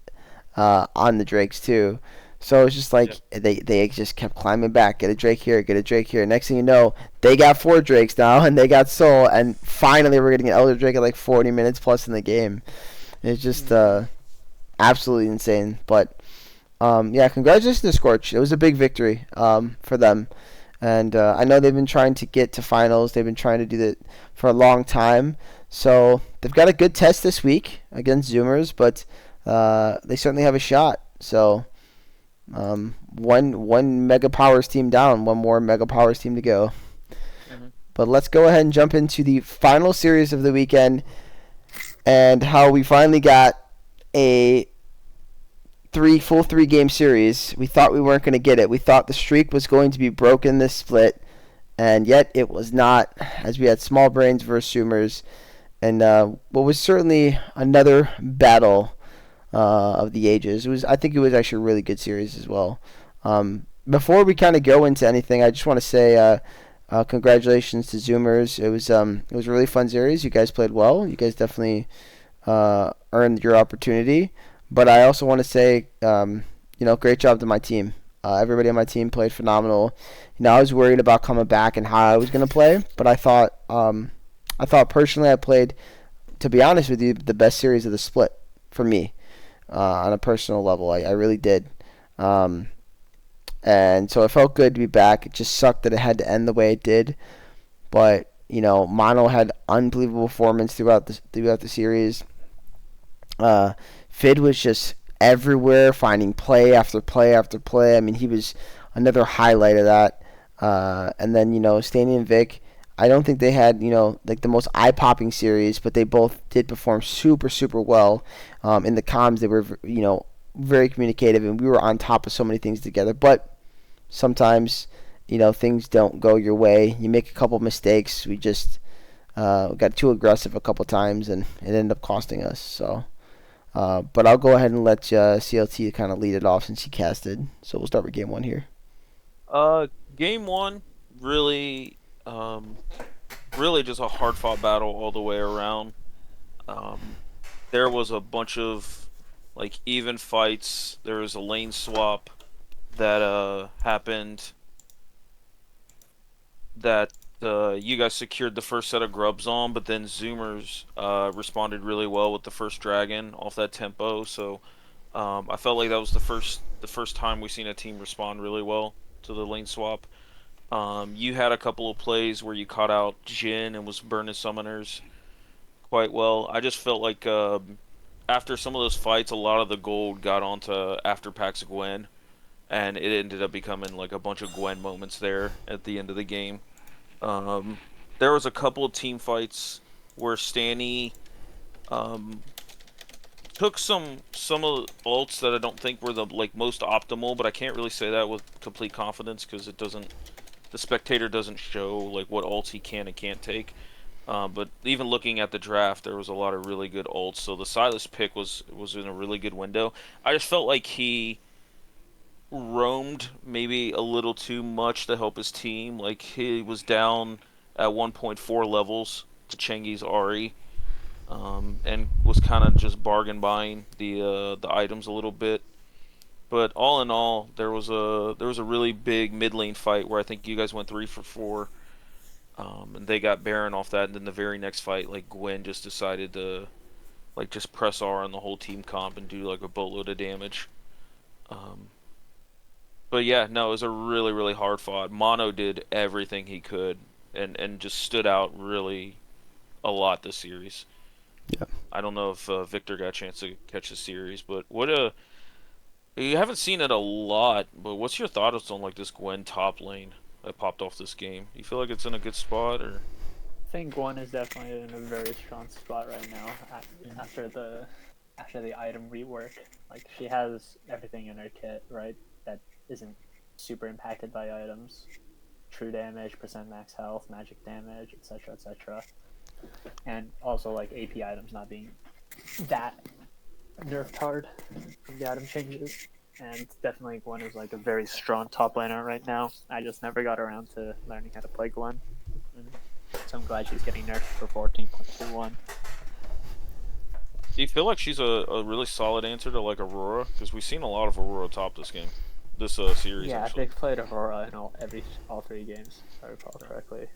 on the Drakes too. So it's just
Yeah.
like they just kept climbing back. Get a Drake here, get a Drake here. Next thing you know, they got 4 Drakes now, and they got Soul, and finally we're getting an Elder Drake at like 40 minutes plus in the game. It's just absolutely insane. But yeah, congratulations to Scorch. It was a big victory for them. And I know they've been trying to get to finals. They've been trying to do that for a long time. So they've got a good test this week against Zoomers, but they certainly have a shot. So one Mega Powers team down, one more Mega Powers team to go.
hmm
But let's go ahead and jump into the final series of the weekend and how we finally got a full 3 game series. We thought we weren't going to get it. We thought the streak was going to be broken this split, and yet it was not, as we had Small Brains versus Zoomers, and what was certainly another battle of the ages. I think it was actually a really good series as well. Before we kind of go into anything, I just want to say congratulations to Zoomers. It was a really fun series. You guys played well. You guys definitely earned your opportunity. But I also want to say, great job to my team. Everybody on my team played phenomenal. I was worried about coming back and how I was going to play, but I thought personally I played, to be honest with you, the best series of the split for me on a personal level. I really did. And so it felt good to be back. It just sucked that it had to end the way it did. But Mono had unbelievable performance throughout the series. Fid was just everywhere, finding play after play after play. I mean, he was another highlight of that. And then Stanley and Vic, I don't think they had like the most eye-popping series, but they both did perform super well. In the comms, they were very communicative, and we were on top of so many things together. But sometimes things don't go your way. You make a couple mistakes. We just got too aggressive a couple times, and it ended up costing us. So. But I'll go ahead and let CLT kind of lead it off since he casted. So we'll start with game 1 here.
Game 1 really, really just a hard fought battle all the way around. Um, there was a bunch of like even fights. There was a lane swap that happened that you guys secured the first set of grubs on, but then Zoomers responded really well with the first dragon off that tempo. So I felt like that was the first time we've seen a team respond really well to the lane swap. You had a couple of plays where you caught out Jin and was burning summoners quite well. I just felt like after some of those fights, a lot of the gold got onto after packs of Gwen, and it ended up becoming like a bunch of Gwen moments there at the end of the game. Um, there was a couple of team fights where Stanny um, took some of the ults that I don't think were the like most optimal, but I can't really say that with complete confidence because it doesn't the spectator doesn't show like what ults he can and can't take. But even looking at the draft, there was a lot of really good ults. So the Silas pick was in a really good window. I just felt like he roamed maybe a little too much to help his team. Like he was down at 1.4 levels to Chengi's Ari, and was kind of just bargain buying the items a little bit. But all in all, there was a really big mid lane fight where I think you guys went 3 for 4, and they got Baron off that. And then the very next fight, like Gwen just decided to like just press R on the whole team comp and do like a boatload of damage. Um, but yeah, no, it was a really hard fought. Mono did everything he could and just stood out really a lot this series.
Yeah.
I don't know if Victor got a chance to catch the series, but what a you haven't seen it a lot. But what's your thoughts on like this Gwen top lane that popped off this game? You feel like it's in a good spot, or
I think Gwen is definitely in a very strong spot right now after the item rework. Like she has everything in her kit, right? That isn't super impacted by items. True damage, percent max health, magic damage, etc., etc. And also like AP items not being that nerfed hard from the item changes. And definitely Gwen is like a very strong top laner right now. I just never got around to learning how to play Gwen. So I'm glad she's getting nerfed for 14.21.
do you feel like she's a really solid answer to like Aurora? Because we've seen a lot of Aurora top this series
Yeah,
actually.
they've played Aurora in all 3 games, if I recall correctly.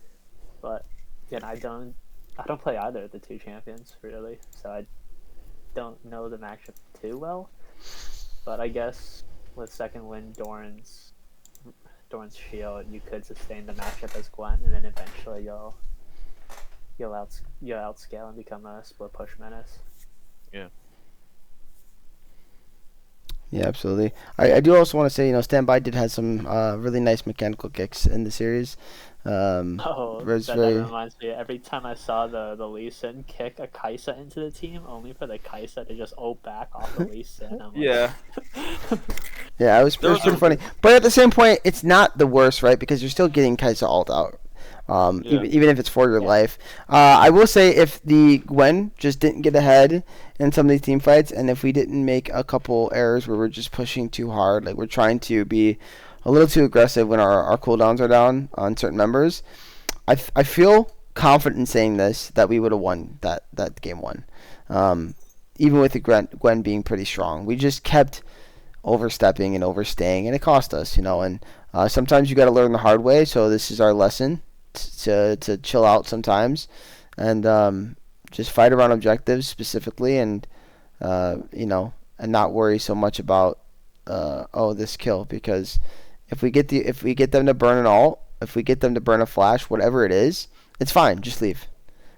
But again, I don't play either of the 2 champions really, so I don't know the matchup too well. But I guess with second win Doran's shield, you could sustain the matchup as Gwen, and then eventually you'll outscale and become a split push menace.
Yeah.
Yeah, absolutely. I do also want to say, Standby did have some really nice mechanical kicks in the series.
Oh,
It was
that
very
reminds me. Every time I saw the Lee Sin kick a Kai'Sa into the team, only for the Kai'Sa to just ult back off the Lee Sin, I'm like,
Yeah.
yeah, it
There
was
was
pretty
a
funny. But at the same point, it's not the worst, right? Because you're still getting Kai'Sa ult out.
yeah.
Even if it's for your
Yeah.
life. I will say if the Gwen just didn't get ahead in some of these team fights, and if we didn't make a couple errors where we're just pushing too hard, like we're trying to be a little too aggressive when our cooldowns are down on certain members, I feel confident in saying this that we would have won that game one. Um, Even with the Gwen being pretty strong, we just kept overstepping and overstaying, and it cost us, And sometimes you got to learn the hard way. So this is our lesson to chill out sometimes, and just fight around objectives specifically, and and not worry so much about this kill, because if we get them to burn an ult, if we get them to burn a flash, whatever it is, it's fine. Just leave.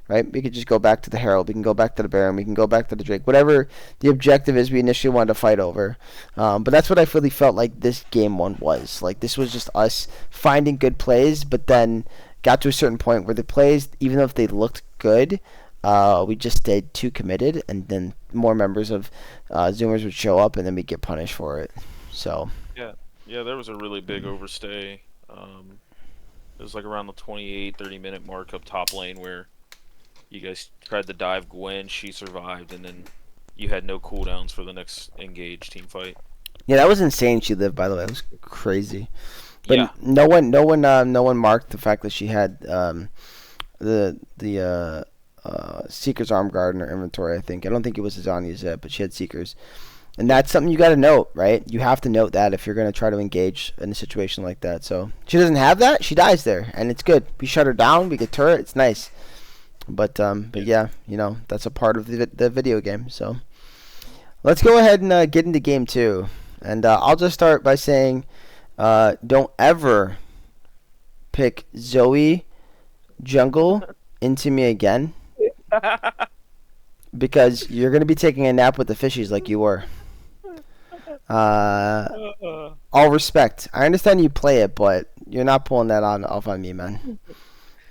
Right? We could just go back to the Herald. We can go back to the Baron. We can go back to the Drake. Whatever the objective is we initially wanted to fight over. But that's what I really felt like this game one was. Like, this was just us finding good plays, but then got to a certain point where the plays, even though if they looked good, we just stayed too committed, and then more members of Zoomers would show up, and then we'd get punished for it. So,
Yeah. Yeah, there was a really big overstay. It was like around the 28, 30-minute mark up top lane where you guys tried to dive Gwen, she survived, and then you had no cooldowns for the next engage team fight.
yeah, that was insane. She lived, by the way. It was crazy. But
Yeah.
no one marked the fact that she had the Seeker's Arm Guard in her inventory. I think I don't think it was Azania's yet, but she had Seekers, and that's something you got to note, right? You have to note that if you're going to try to engage in a situation like that. So she doesn't have that, she dies there, and it's good. We shut her down, we get turret, it's nice. But yeah, that's a part of the video game. So let's go ahead and get into game two, and I'll just start by saying, don't ever pick Zoe jungle into me again. because you're gonna be taking a nap with the fishies like you were. Uh, all respect. I understand you play it, but you're not pulling that on off on me, man.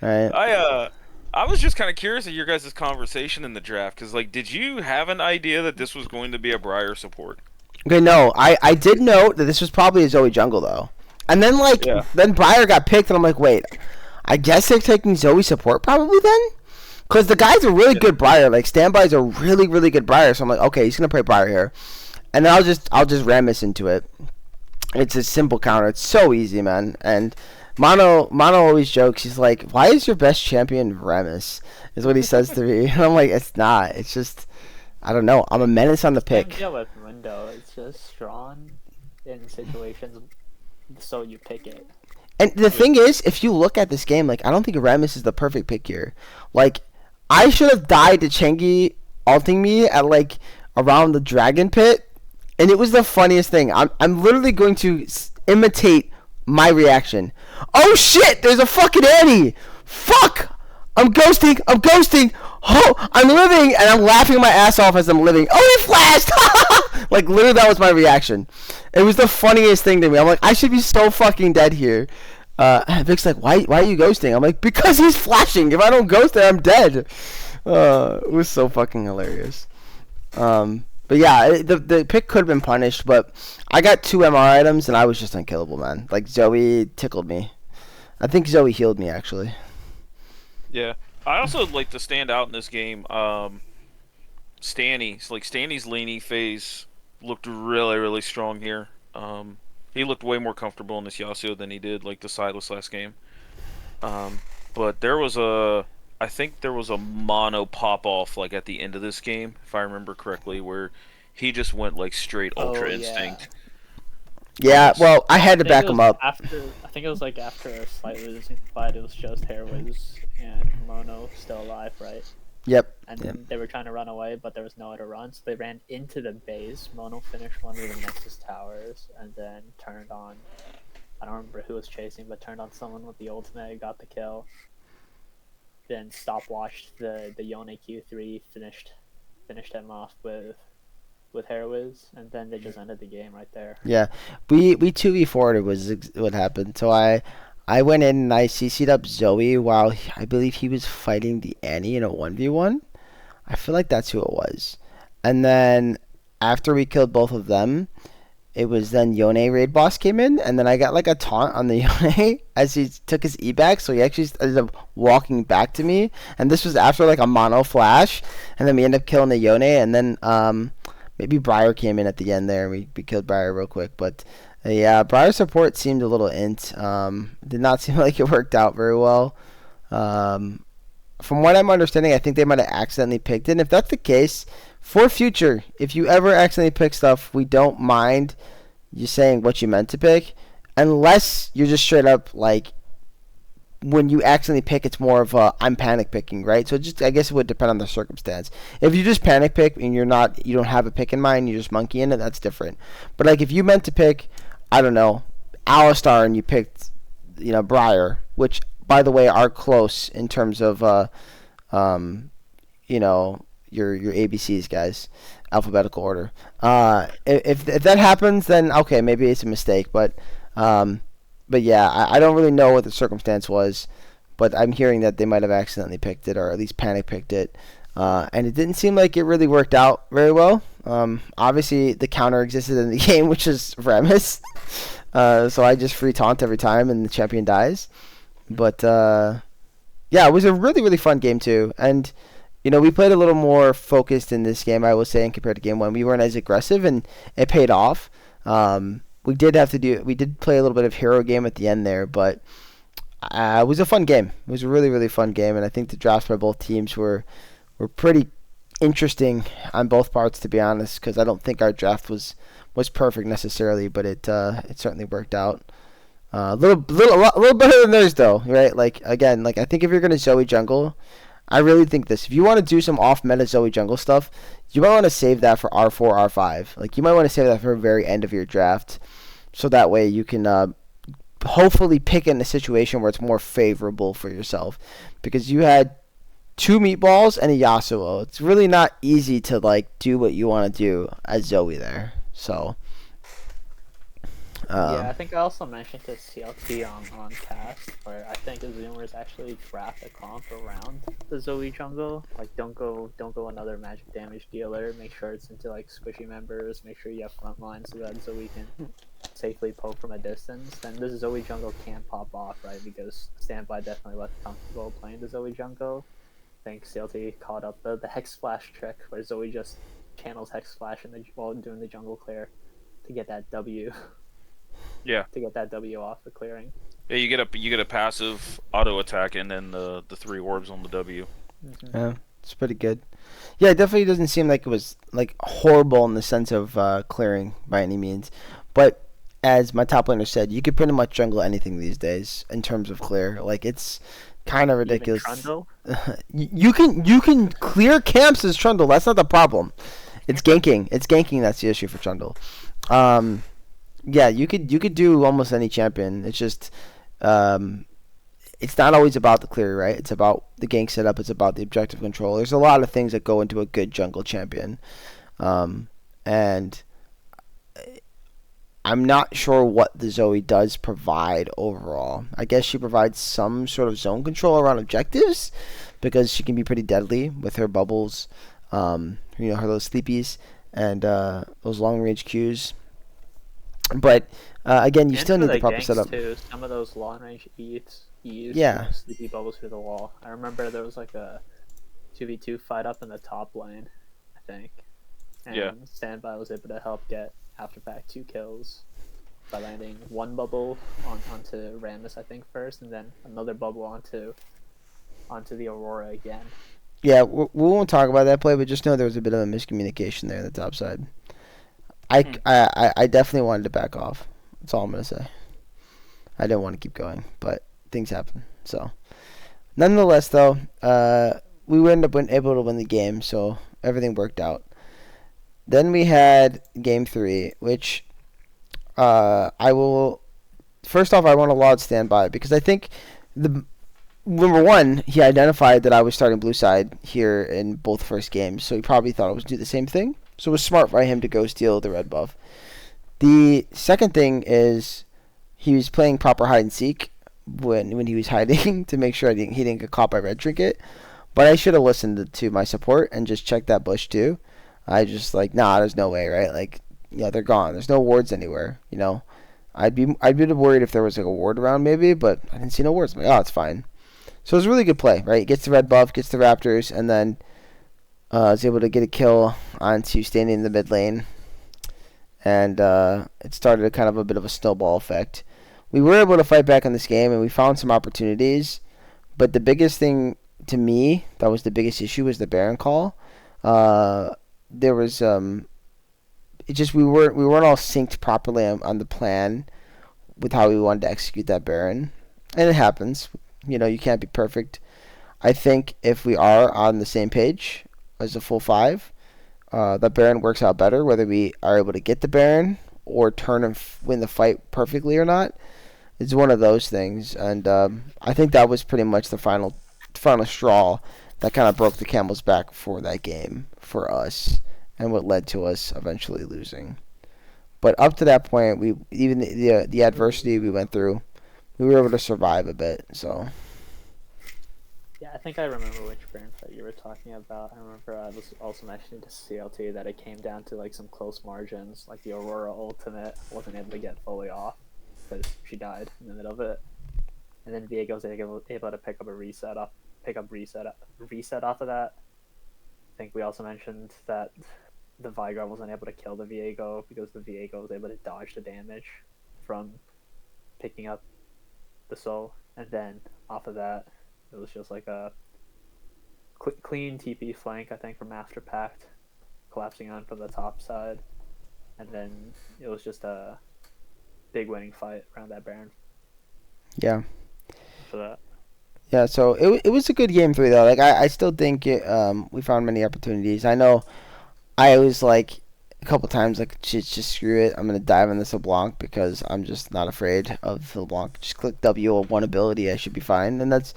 All right.
I was just kind of curious of your guys' conversation in the draft because, like, did you have an idea that this was going to be a Briar support?
Okay, no, I did note that this was probably a Zoe jungle though, and then
Yeah.
then Briar got picked, and I'm like, wait, I guess they're taking Zoe support probably then, because the guy's a really good Briar. Like Standby's a really really good Briar, so I'm like, okay, he's gonna play Briar here, and then I'll just Rammus into it. It's a simple counter. It's so easy, man. And Mono always jokes. He's like, "Why is your best champion Rammus?" Is what he says to me. And I'm like, "It's not. It's just, I don't know. I'm a menace on the pick."
Yeah, with Mundo, it's just strong in situations, so you pick it.
And the thing is, if you look at this game, like, I don't think Rammus is the perfect pick here. Like, I should have died to Chengi ulting me at like around the dragon pit, and it was the funniest thing. I'm literally going to imitate my reaction. Oh shit! There's a fucking Annie. Fuck! I'm ghosting. I'm ghosting. Oh, I'm living, and I'm laughing my ass off as I'm living. Oh, he flashed! Like literally, that was my reaction. It was the funniest thing to me. I'm like, I should be so fucking dead here. Vic's like, why are you ghosting? I'm like, because he's flashing. If I don't ghost it, I'm dead. It was so fucking hilarious. But yeah, the pick could have been punished, but I got 2 MR items and I was just unkillable, man. Like Zoe tickled me. I think Zoe healed me actually.
Yeah. I also like to stand out in this game. Stanny's laning phase looked really, really strong here. He looked way more comfortable in this Yasuo than he did like the Silas last game. But I think there was a mono pop off like at the end of this game, if I remember correctly, where he just went like straight Ultra Instinct.
Yeah, well, I had to back him up.
I think it was like after a slightly losing fight, it was just Hairwiz and Mono still alive, right?
Yep.
And they were trying to run away, but there was nowhere to run, so they ran into the base. Mono finished one of the Nexus towers, and then turned on, I don't remember who was chasing, but turned on someone with the ultimate, got the kill. Then stopwatched the Yone Q3, finished him off with Hairwiz, and then they just ended the game right there.
Yeah, we 2v4'd was what happened. So I went in and I CC'd up Zoe while I believe he was fighting the Annie in a 1v1. I feel like that's who it was. And then after we killed both of them, it was then Yone raid boss came in, and then I got like a taunt on the Yone as he took his E back, so he actually ended up walking back to me. And this was after like a mono flash, and then we ended up killing the Yone, and then maybe Briar came in at the end there, and we killed Briar real quick. But yeah, Briar support seemed a little int. Did not seem like it worked out very well. From what I'm understanding, I think they might have accidentally picked it. And if that's the case, for future, if you ever accidentally pick stuff, we don't mind you saying what you meant to pick, unless you're just straight up like, when you accidentally pick, it's more of a I'm panic picking, right? So just I guess it would depend on the circumstance. If you just panic pick and you don't have a pick in mind, you just monkey in it, that's different. But like if you meant to pick, I don't know, Alistar, and you picked, Briar, which by the way are close in terms of your ABCs, guys, alphabetical order. If that happens, then okay, maybe it's a mistake, but yeah, I don't really know what the circumstance was, but I'm hearing that they might have accidentally picked it, or at least panic picked it, and it didn't seem like it really worked out very well. Obviously, the counter existed in the game, which is Rammus, so I just free taunt every time, and the champion dies. But yeah, it was a really, really fun game too, and we played a little more focused in this game, I will say, compared to game one. We weren't as aggressive, and it paid off. We did play a little bit of hero game at the end there, but it was a fun game. It was a really, really fun game, and I think the drafts by both teams were pretty interesting on both parts, to be honest, because I don't think our draft was perfect necessarily, but it certainly worked out. A little better than theirs though, right? Like again, like I think if you're gonna Zoe jungle, I really think this. If you want to do some off-meta Zoe jungle stuff, you might want to save that for R4, R5. Like, you might want to save that for the very end of your draft, so that way you can hopefully pick in a situation where it's more favorable for yourself. Because you had 2 meatballs and a Yasuo. It's really not easy to like do what you want to do as Zoe there. So
Yeah, I think I also mentioned to CLT on cast where I think Zoomers actually draft a comp around the Zoe jungle. Like don't go another magic damage dealer. Make sure it's into like squishy members. Make sure you have front line so that Zoe can safely poke from a distance. Then this Zoe jungle can pop off, right? Because Standby definitely less comfortable playing the Zoe jungle. I think CLT caught up the Hex Splash trick where Zoe just channels Hex Splash while doing the jungle clear to get that W.
Yeah.
To get that W off the clearing.
Yeah, you get a passive auto attack and then the 3 orbs on the W.
Yeah, it's pretty good. Yeah, it definitely doesn't seem like it was like horrible in the sense of clearing by any means. But as my top laner said, you could pretty much jungle anything these days in terms of clear. Like it's kind of ridiculous. You can clear camps as Trundle. That's not the problem. It's ganking. It's ganking that's the issue for Trundle. Yeah, you could do almost any champion. It's just it's not always about the clear, right? It's about the gank setup. It's about the objective control. There's a lot of things that go into a good jungle champion, and I'm not sure what the Zoe does provide overall. I guess she provides some sort of zone control around objectives because she can be pretty deadly with her bubbles, her little sleepies and those long range Qs. But again, you still need the proper setup.
Too. Some of those long range E's
yeah,
sleepy bubbles through the wall. I remember there was like a 2v2 fight up in the top lane, I think. And Standby was able to help get after pack 2 kills by landing 1 bubble onto Rammus, I think, first, and then another bubble onto the Aurora again.
Yeah, we won't talk about that play, but just know there was a bit of a miscommunication there on the top side. I definitely wanted to back off. That's all I'm gonna say. I didn't want to keep going, but things happen. So, nonetheless, though, we ended up able to win the game, so everything worked out. Then we had game 3, which I will. First off, I want to laud Standby because I think number one, he identified that I was starting blue side here in both first games, so he probably thought I was doing the same thing. So it was smart by him to go steal the red buff. The second thing is he was playing proper hide and seek when he was hiding to make sure he didn't get caught by red trinket. But I should have listened to my support and just checked that bush too. I just like, nah, there's no way, right? Like, yeah, they're gone. There's no wards anywhere, I'd be worried if there was like a ward around maybe, but I didn't see no wards. I'm like, oh, it's fine. So it was a really good play, right? He gets the red buff, gets the Raptors, and then is able to get a kill onto standing in the mid lane. And it started kind of a bit of a snowball effect. We were able to fight back in this game, and we found some opportunities. But the biggest thing to me, that was the biggest issue, was the Baron call. There was it just we weren't all synced properly on the plan with how we wanted to execute that Baron, and it happens. You can't be perfect. I think if we are on the same page as a full 5, the Baron works out better, whether we are able to get the Baron or turn and win the fight perfectly or not. It's one of those things, and I think that was pretty much the final straw that kind of broke the camel's back for that game for us, and what led to us eventually losing. But up to that point, even the adversity we went through, we were able to survive a bit. So.
Yeah, I think I remember which Baron fight you were talking about. I remember I was also mentioning to CLT that it came down to like some close margins, like the Aurora ultimate wasn't able to get fully off because she died in the middle of it, and then Viego was able to pick up reset off of that. I think we also mentioned that the Vigar wasn't able to kill the Viego because the Viego was able to dodge the damage from picking up the soul, and then off of that, it was just like a clean TP flank, I think, from After Pact, collapsing on from the top side, and then it was just a big winning fight around that Baron.
Yeah.
For that.
Yeah, so it was a good game 3 though. Like I still think we found many opportunities. I know I was like a couple times like just screw it. I'm gonna dive in this LeBlanc because I'm just not afraid of the LeBlanc. Just click W on one ability, I should be fine, and that's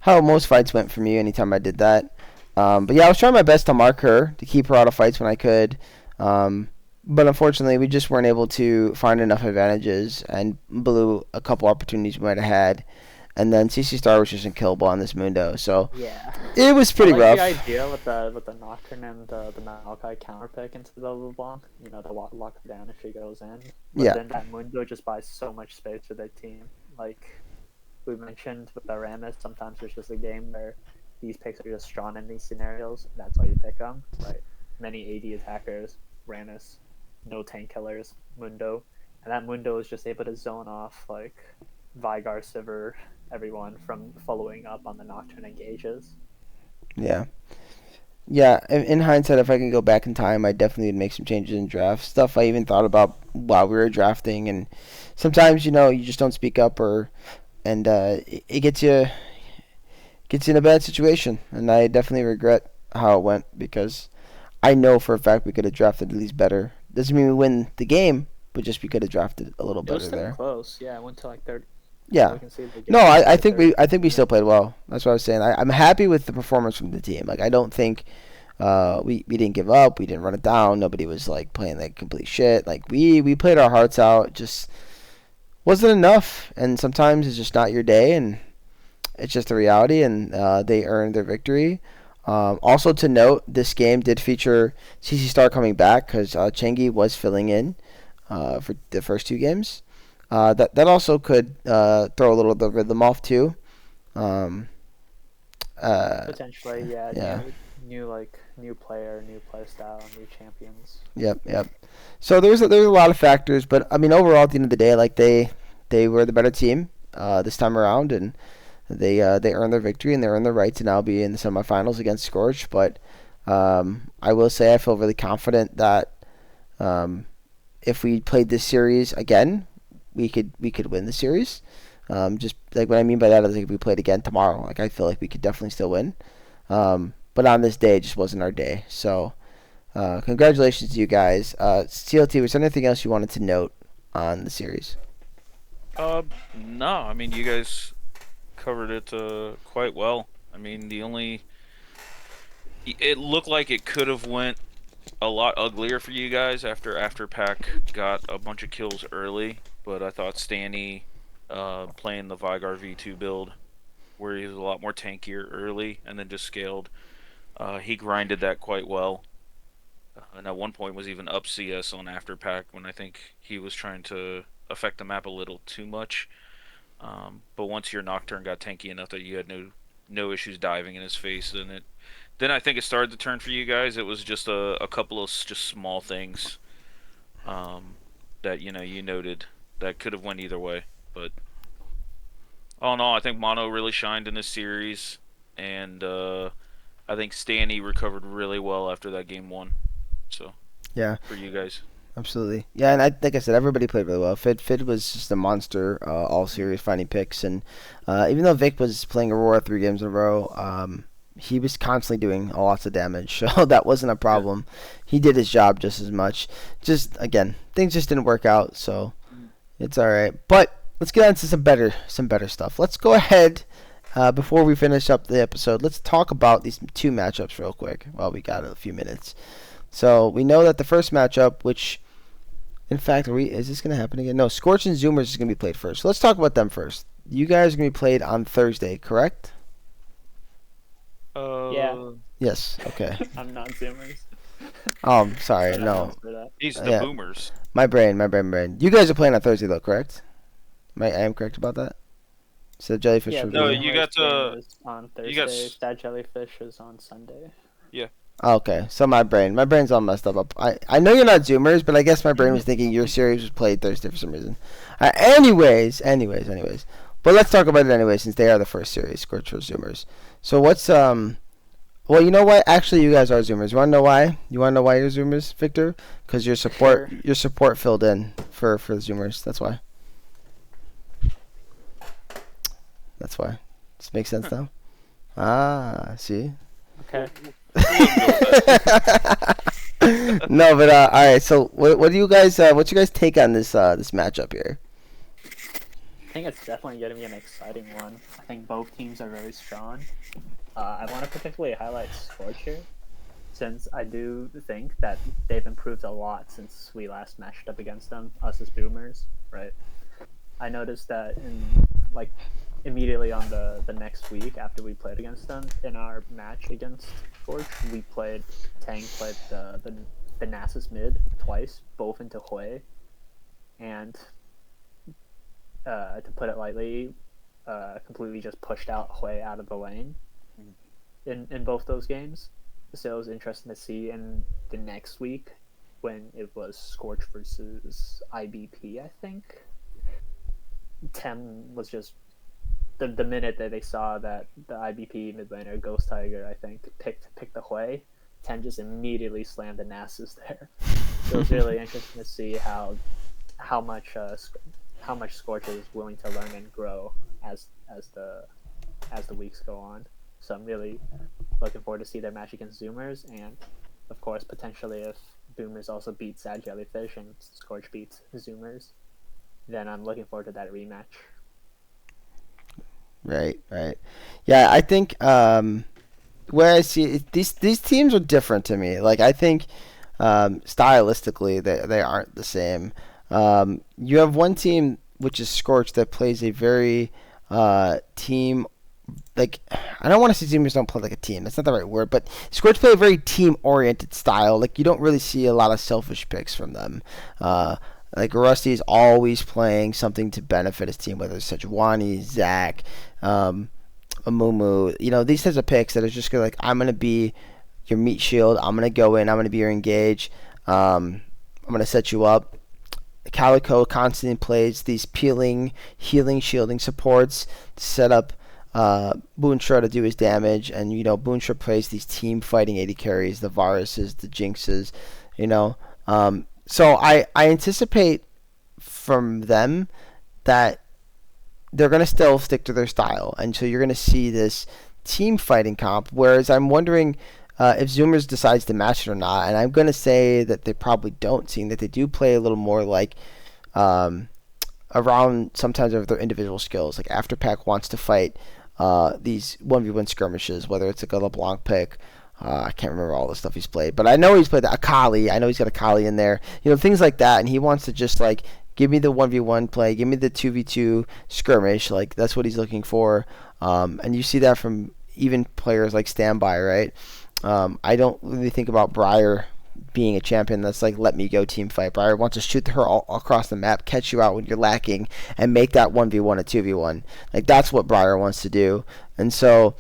how most fights went for me anytime I did that. But yeah, I was trying my best to mark her, to keep her out of fights when I could. But unfortunately, we just weren't able to find enough advantages and blew a couple opportunities we might have had. And then CC Star was just unkillable on this Mundo, so
Yeah.
it was pretty
I like
rough.
the idea with the Nocturne and the Maokai counter pick into the LeBlanc. You know, to lock her down if she goes in. But
Yeah.
then that Mundo just buys so much space for their team. Like we mentioned with the Rammus, sometimes there's just a game where these picks are just strong in these scenarios. That's why you pick them, right? Many AD attackers, Rammus, no tank killers, Mundo, and that Mundo is just able to zone off like Vigar, Sivir, everyone from following up on the Nocturne engages.
Yeah. Yeah, in hindsight, if I could go back in time, I definitely would make some changes in draft stuff. I even thought about while we were drafting, and sometimes you just don't speak up, and it gets you in a bad situation. And I definitely regret how it went because I know for a fact we could have drafted at least better. Doesn't mean we win the game, but just we could have drafted a little
It was
better
still
there.
close. Yeah, it went to like 30.
Yeah.
We can see the
No,
game
I
went to
think
30.
I think we still played well. That's what I was saying. I'm happy with the performance from the team. Like I don't think we didn't give up. We didn't run it down. Nobody was like playing like complete shit. Like we played our hearts out. Just wasn't enough. And sometimes it's just not your day, and it's just the reality. And they earned their victory. Also to note, this game did feature CC Star coming back because Chengi was filling in for the first two games. That also could throw a little of the rhythm off too.
Potentially, yeah.
Yeah.
New player, new play style, new champions.
Yep. So there's a lot of factors, but I mean overall at the end of the day, like they were the better team this time around, and they earned their victory and they earned their right to now be in the semifinals against Scorch. But I will say I feel really confident that if we played this series again, we could win the series. Just like what I mean by that is like if we played again tomorrow, like I feel like we could definitely still win. But on this day, it just wasn't our day. So congratulations to you guys. CLT, was there anything else you wanted to note on the series?
No. I mean, you guys covered it quite well. I mean, it looked like it could have went a lot uglier for you guys after Pack got a bunch of kills early, but I thought Stanny playing the Vigar V2 build, where he was a lot more tankier early and then just scaled, he grinded that quite well. And at one point was even up CS on after Pack when I think he was trying to affect the map a little too much. But once your Nocturne got tanky enough that you had no issues diving in his face, then I think it started to turn for you guys. It was just a couple of just small things that you noted that could have went either way. But all in all, I think Mono really shined in this series, and I think Stanny recovered really well after that game one. So
Yeah,
for you guys.
absolutely. Yeah, and like I said, everybody played really well. Fid was just a monster all series finding picks, and even though Vic was playing Aurora 3 games in a row, he was constantly doing lots of damage, so that wasn't a problem. He did his job just as much. Just again, things just didn't work out, so it's all right. But let's get on to some better stuff. Let's go ahead before we finish up the episode. Let's talk about these two matchups real quick while we got a few minutes. So we know that the first matchup, which in fact, is this going to happen again? No, Scorch and Zoomers is going to be played first. So let's talk about them first. You guys are going to be played on Thursday, correct?
Yeah.
Yes. Okay.
I'm not Zoomers.
Sorry.
But I
No.
know for that.
He's the
Yeah.
boomers.
My brain. You guys are playing on Thursday though, correct? I am correct about that. So Jellyfish
Yeah,
will
No,
be.
you got
Zoomers on
you got
Thursday. That Jellyfish is on Sunday.
Okay, so my brain's all messed up. I know you're not Zoomers, but I guess my brain was thinking your series was played Thursday for some reason. Anyways. But let's talk about it anyway, since they are the first series, Scorch vs. Zoomers. So what's Well, you know what? Actually, you guys are Zoomers. You wanna know why? You wanna know why you're Zoomers, Victor? Because your support filled in for the Zoomers. That's why. That's why. This makes sense now. Ah, see.
Okay.
No, but all right. So, what do you guys? What's your guys' take on this matchup here?
think it's definitely going to be an exciting one. I think both teams are very strong. I want to particularly highlight Scorcher, since I do think that they've improved a lot since we last matched up against them, us as boomers, right? I noticed that like immediately on the next week after we played against them in our match against Scorch, Tang played the Nasus mid twice, both into Hui, and to put it lightly, completely just pushed out Hui out of the lane in both those games. So it was interesting to see in the next week when it was Scorch versus IBP, I think. Tem was just the minute that they saw that the IBP mid laner Ghost Tiger, I think, picked the Hui, Tem just immediately slammed the Nasus there. So it was really interesting to see how much Scorch is willing to learn and grow as the weeks go on. So I'm really looking forward to see their match against Zoomers, and of course potentially if Boomers also beat Sad Jellyfish and Scorch beats Zoomers, then I'm looking forward to that rematch.
Right. Yeah, I think where I see it, these teams are different to me. Like I think stylistically they aren't the same. You have one team which is Scorch that plays a very team, like I don't want to say teams don't play like a team. That's not the right word, but Scorch play a very team-oriented style. Like you don't really see a lot of selfish picks from them. Like Rusty's always playing something to benefit his team, whether it's Sejuani, Zach, Amumu. You know, these types of picks that are just gonna like I'm gonna be your meat shield. I'm gonna go in. I'm gonna be your engage. I'm gonna set you up. Calico constantly plays these peeling, healing, shielding supports to set up Boonstra to do his damage, and you know Boonstra plays these team fighting AD carries, the Varuses, the Jinxes, you know. So I anticipate from them that they're gonna still stick to their style, and so you're gonna see this team fighting comp. Whereas I'm wondering if Zoomers decides to match it or not, and I'm gonna say that they probably don't, seeing that they do play a little more like around sometimes of their individual skills. Like Afterpack wants to fight these 1v1 skirmishes, whether it's like a LeBlanc pick. I can't remember all the stuff he's played, but I know he's played Akali. I know he's got Akali in there. You know, things like that, and he wants to just like give me the 1v1 play, give me the 2v2 skirmish. Like that's what he's looking for. And you see that from even players like Standby, right? I don't really think about Briar being a champion that's like let me go team fight. Briar wants to shoot her all across the map, catch you out when you're lacking, and make that 1v1 a 2v1. Like that's what Briar wants to do. And so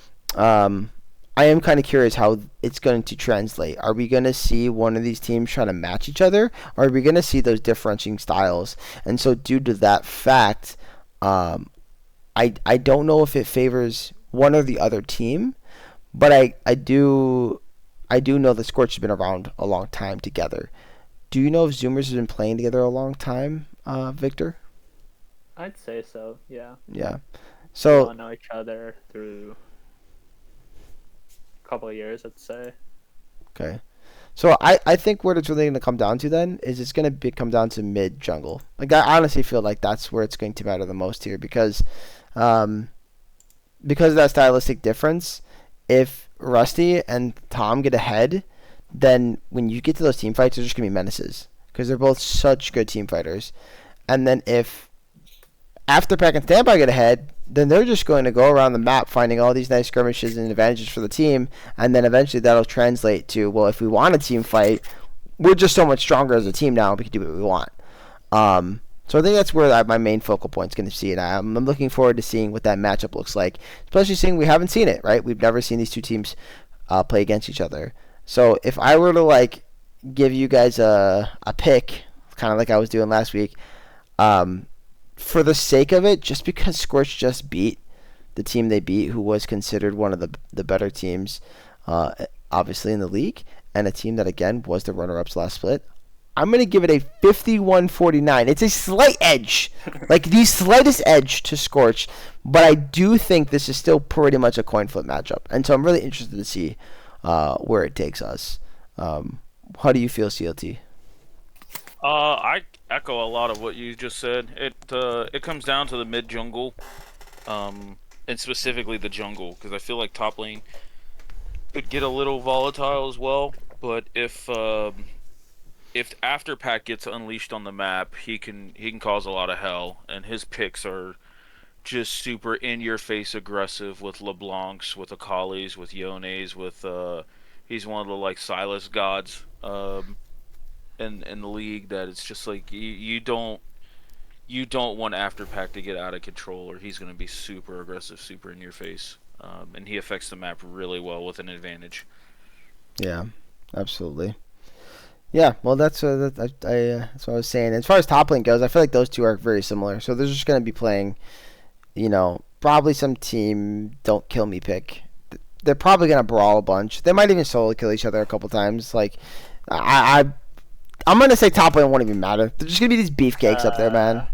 I am kind of curious how it's going to translate. Are we going to see one of these teams trying to match each other, or are we going to see those differentiating styles? And so due to that fact, I don't know if it favors one or the other team, but I do know that Scorch has been around a long time together. Do you know if Zoomers have been playing together a long time, Victor?
I'd say so, yeah.
Yeah.
We
So
all know each other through a couple of years, I'd say.
okay. So I think what it's really going to come down to then is it's going to come down to mid jungle. Like I honestly feel like that's where it's going to matter the most here because of that stylistic difference. If Rusty and Tom get ahead, then when you get to those team fights, they're just going to be menaces because they're both such good team fighters. And then if Afterpack and Standby get ahead, then they're just going to go around the map finding all these nice skirmishes and advantages for the team, and then eventually that'll translate to, well, if we want a team fight, we're just so much stronger as a team now, we can do what we want. So I think that's where my main focal point is going to see, and I'm looking forward to seeing what that matchup looks like, especially seeing we haven't seen it, right? We've never seen these two teams play against each other. So if I were to like give you guys a pick, kind of like I was doing last week, for the sake of it, just because Scorch just beat the team they beat, who was considered one of the better teams, obviously in the league, and a team that again was the runner-ups last split, I'm going to give it a 51-49. It's a slight edge, like the slightest edge to Scorch, but I do think this is still pretty much a coin flip matchup, and so I'm really interested to see where it takes us. How do you feel, CLT?
I echo a lot of what you just said. It comes down to the mid jungle, and specifically the jungle, because I feel like top lane could get a little volatile as well. But if after Pack gets unleashed on the map, he can cause a lot of hell, and his picks are just super in your face aggressive with LeBlancs, with Akali's, with Yone's, with he's one of the like Silas gods in the league that it's just like you don't want Afterpack to get out of control, or he's going to be super aggressive, super in your face, and he affects the map really well with an advantage.
Yeah, absolutely. Yeah, well, that's what I was saying. As far as top lane goes, I feel like those two are very similar. So they're just going to be playing, probably some team don't kill me pick. They're probably going to brawl a bunch. They might even solo kill each other a couple times. Like, I'm going to say top lane won't even matter. There's just going to be these beefcakes up there, man.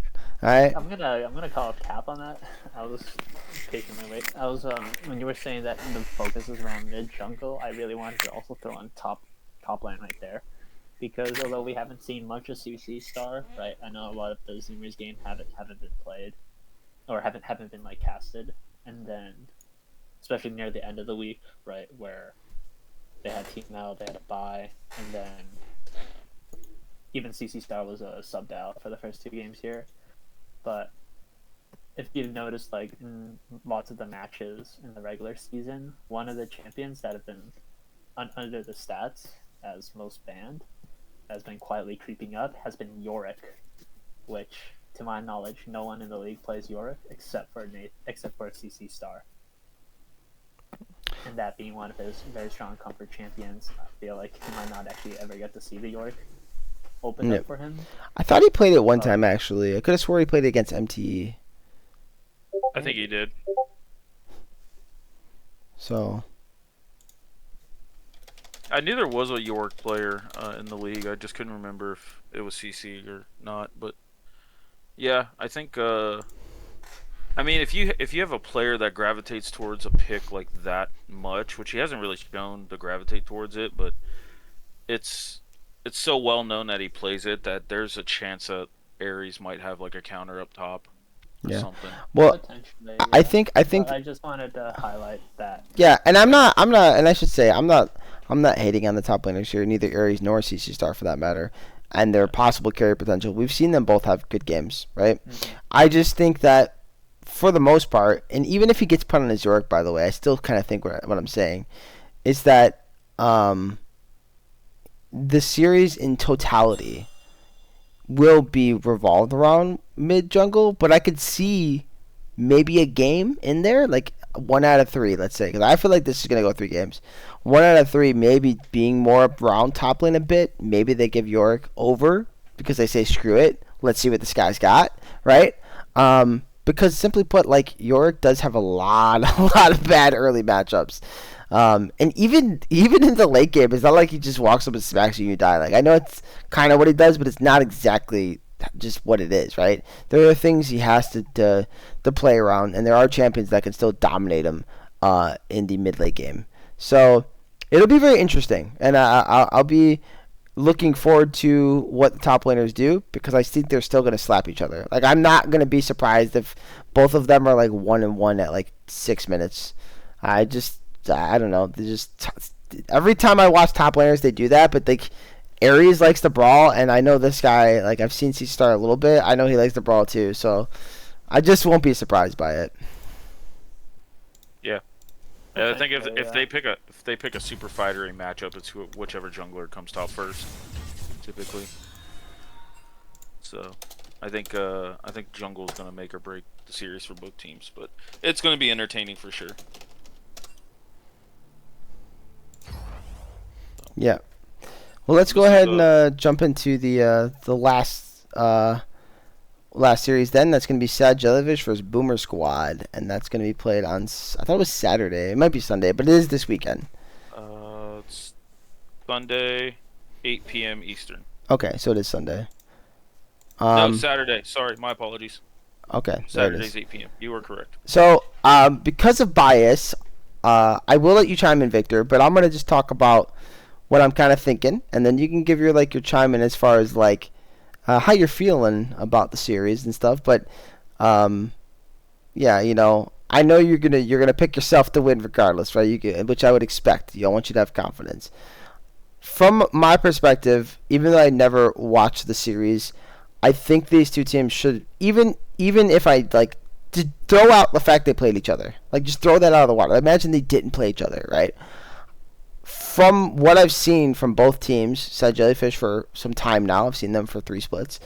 All right?
I'm gonna call a cap on that. I was patiently wait. I was when you were saying that the focus is around mid jungle, I really wanted to also throw on top lane right there, because although we haven't seen much of CC Star, right? I know a lot of the Zoomers game haven't been played, or haven't been like casted, and then especially near the end of the week, right, where they had team out, they had a bye, and then even CC Star was subbed out for the first 2 games here. But if you've noticed, like in lots of the matches in the regular season, one of the champions that have been under the stats as most banned, has been quietly creeping up, has been Yorick, which, to my knowledge, no one in the league plays Yorick except for CC Star. And that being one of his very strong comfort champions, I feel like he might not actually ever get to see the Yorick open up for him.
I thought he played it one time, actually. I could have swore he played it against MTE.
I think he did.
So
I knew there was a York player in the league. I just couldn't remember if it was CC or not. But yeah, I think. I mean, if you have a player that gravitates towards a pick like that much, which he hasn't really shown to gravitate towards it, but it's so well known that he plays it that there's a chance that Ares might have like a counter up top or something.
Well,
potentially,
I
yeah.
think
But I just wanted to highlight that.
Yeah, and I'm not, and I should say I'm not hating on the top laners here, neither Ares nor CC Star for that matter, and their possible carry potential. We've seen them both have good games, right?
Mm-hmm.
I just think that for the most part, and even if he gets put on his Yorick, by the way, I still kind of think what I'm saying is that the series in totality will be revolved around mid jungle, but I could see maybe a game in there, like 1 out of 3, let's say, because I feel like this is gonna go 3 games. 1 out of 3, maybe being more around top lane a bit. Maybe they give Yorick over because they say screw it, let's see what this guy's got, right? Because simply put, like Yorick does have a lot of bad early matchups. And even in the late game, it's not like he just walks up and smacks you and you die. Like, I know it's kind of what he does, but it's not exactly just what it is, right? There are things he has to play around, and there are champions that can still dominate him in the mid late game. So it'll be very interesting, and I'll be looking forward to what the top laners do, because I think they're still going to slap each other. Like, I'm not going to be surprised if both of them are like 1-1 at like 6 minutes. I don't know. They just every time I watch top laners, they do that. But like, Ares likes to brawl, and I know this guy. Like, I've seen C Star a little bit. I know he likes to brawl too. So I just won't be surprised by it.
Yeah. I think if they pick a super fightery matchup, it's whichever jungler comes top first, typically. So I think jungle is gonna make or break the series for both teams, but it's gonna be entertaining for sure.
Yeah. Well, let's go ahead and jump into the last series. Then that's going to be Sad Jellyfish versus Boomer Squad, and that's going to be played on. I thought it was Saturday. It might be Sunday, but it is this weekend.
It's Sunday, 8 p.m. Eastern.
Okay, so it is Sunday.
No, Saturday. Sorry, my apologies.
Okay,
Saturday's 8 p.m. You were correct.
So, because of bias, I will let you chime in, Victor, but I'm going to just talk about what I'm kind of thinking, and then you can give your chime in as far as how you're feeling about the series and stuff. But yeah, I know you're gonna pick yourself to win regardless, right? Which I would expect. I want you to have confidence. From my perspective, even though I never watched the series, I think these two teams should even if I like to throw out the fact they played each other, like just throw that out of the water. Imagine they didn't play each other, right? From what I've seen from both teams, Sad Jellyfish for some time now. I've seen them for 3 splits,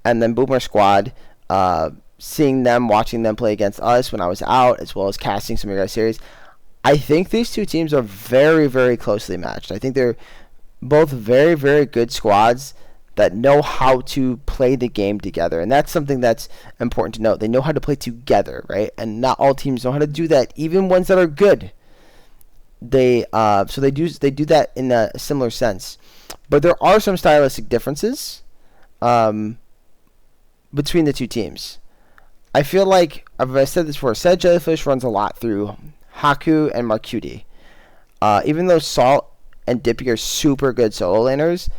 and then Boomer Squad. Seeing them, watching them play against us when I was out, as well as casting some of your guys' series. I think these two teams are very, very closely matched. I think they're both very, very good squads that know how to play the game together, and that's something that's important to note. They know how to play together, right? And not all teams know how to do that, even ones that are good. So they do that in a similar sense, but there are some stylistic differences between the two teams. I feel like, I've said this before, Sad Jellyfish runs a lot through Haku and Marcuti. Even though Salt and Dippy are super good solo laners,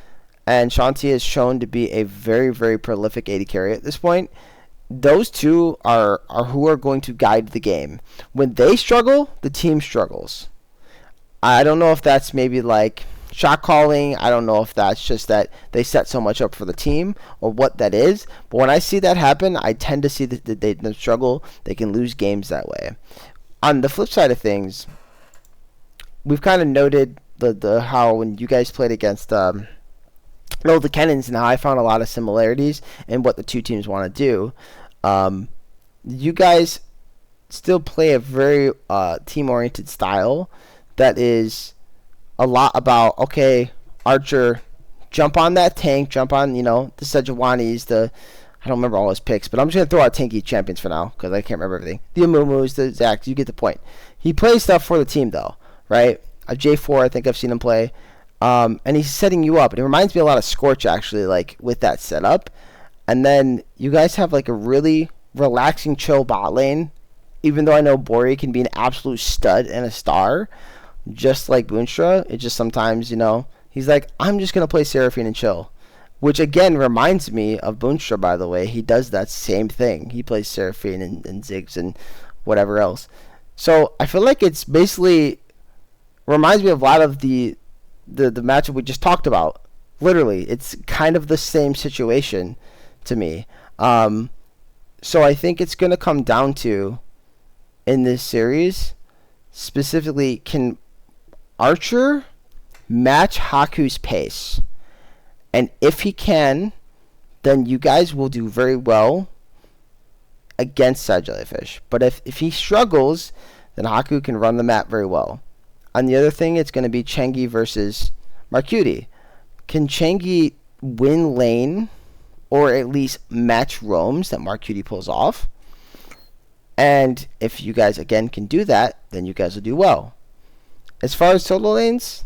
and Shanti is shown to be a very, very prolific AD carry at this point, those two are who are going to guide the game. When they struggle, the team struggles. I don't know if that's maybe like shot calling. I don't know if that's just that they set so much up for the team or what that is. But when I see that happen, I tend to see that they struggle. They can lose games that way. On the flip side of things, we've kind of noted the how when you guys played against the Cannons and how I found a lot of similarities in what the two teams want to do. You guys still play a very team-oriented style that is a lot about, okay, Archer, jump on that tank, jump on, the Sejuani's, I don't remember all his picks, but I'm just going to throw out tanky champions for now, because I can't remember everything. The Amumu's, the Zax, you get the point. He plays stuff for the team, though, right? A J4, I think I've seen him play. And he's setting you up. And it reminds me a lot of Scorch, actually, like, with that setup. And then you guys have, like, a really relaxing, chill bot lane. Even though I know Bori can be an absolute stud and a star, just like Boonstra, it just sometimes, he's like, I'm just going to play Seraphine and chill. Which, again, reminds me of Boonstra, by the way. He does that same thing. He plays Seraphine and Ziggs and whatever else. So I feel like it's basically reminds me of a lot of the matchup we just talked about. Literally, it's kind of the same situation to me. So I think it's going to come down to, in this series, specifically, can Archer match Haku's pace? And if he can, then you guys will do very well against Sad Jellyfish. But if he struggles, then Haku can run the map very well. On the other thing, it's going to be Chengi versus Marcuti. Can Chengi win lane or at least match roams that Marcuti pulls off? And if you guys, again, can do that, then you guys will do well. As far as solo lanes,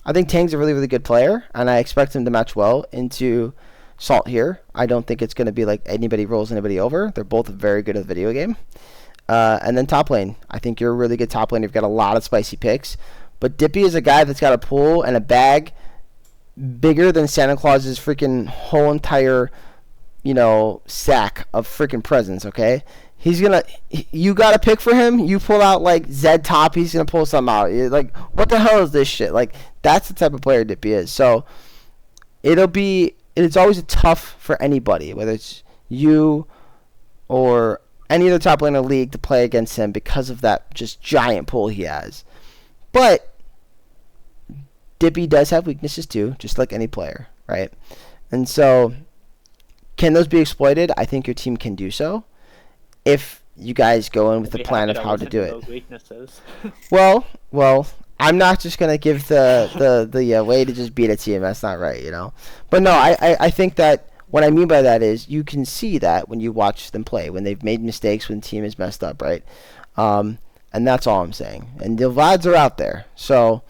I think Tang's a really, really good player, and I expect him to match well into Salt here. I don't think it's going to be like anybody rolls anybody over. They're both very good at the video game. And then top lane. I think you're a really good top lane. You've got a lot of spicy picks. But Dippy is a guy that's got a pool and a bag bigger than Santa Claus's freaking whole entire, sack of freaking presents, okay? You got to pick for him. You pull out like Zed top, he's gonna pull something out. You're like, what the hell is this shit? Like, that's the type of player Dippy is. So it's always tough for anybody, whether it's you or any other top laner in the league, to play against him because of that just giant pull he has. But Dippy does have weaknesses too, just like any player, right? And so, can those be exploited? I think your team can do so, if you guys go in with a plan of how to do it.
Those weaknesses.
Well, I'm not just gonna give the way to just beat a team. That's not right, But no, I think that what I mean by that is you can see that when you watch them play, when they've made mistakes, when the team is messed up, right? And that's all I'm saying. And the VODs are out there, so.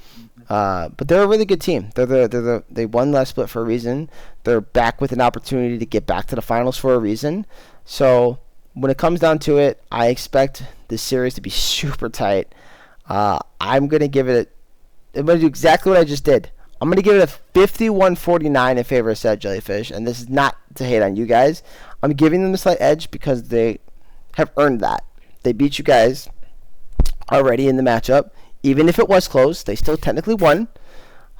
But they're a really good team. They won last split for a reason. They're back with an opportunity to get back to the finals for a reason. So when it comes down to it, I expect this series to be super tight. I'm gonna do exactly what I just did. I'm going to give it a 51-49 in favor of Sad Jellyfish, and this is not to hate on you guys. I'm giving them a slight edge because they have earned that. They beat you guys already in the matchup. Even if it was close, they still technically won.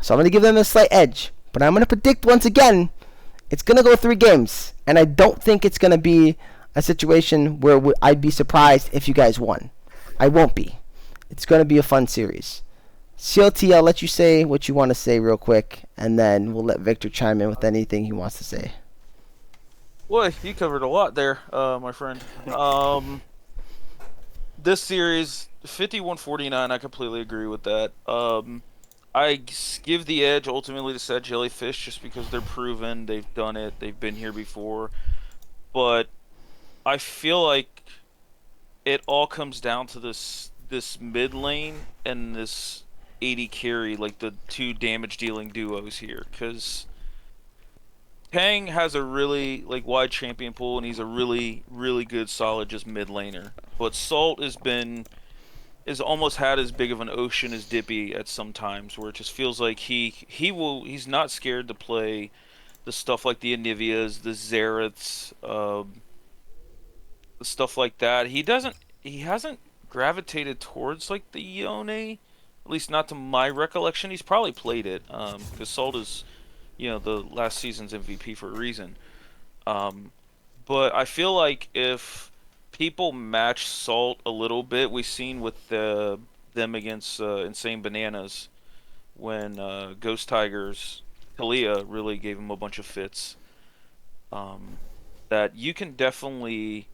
So I'm going to give them a slight edge. But I'm going to predict once again, it's going to go 3 games. And I don't think it's going to be a situation where I'd be surprised if you guys won. I won't be. It's going to be a fun series. CLT, I'll let you say what you want to say real quick, and then we'll let Victor chime in with anything he wants to say.
Boy, you covered a lot there, my friend. This series, 51-49, I completely agree with that. I give the edge ultimately to Sad Jellyfish just because they're proven, they've done it, they've been here before. But I feel like it all comes down to this mid lane and this 80 carry, like the 2 damage dealing duos here, because Tang has a really like wide champion pool and he's a really good solid just mid laner. But Salt is almost had as big of an ocean as Dippy at some times, where it just feels like he's not scared to play the stuff like the Anivias, the Xeraths, the stuff like that. He hasn't gravitated towards like the Yone, at least not to my recollection. He's probably played it, because Salt is, the last season's MVP for a reason. But I feel like if people match Salt a little bit, we've seen with them against Insane Bananas when Ghost Tigers Kalia really gave him a bunch of fits. That you can definitely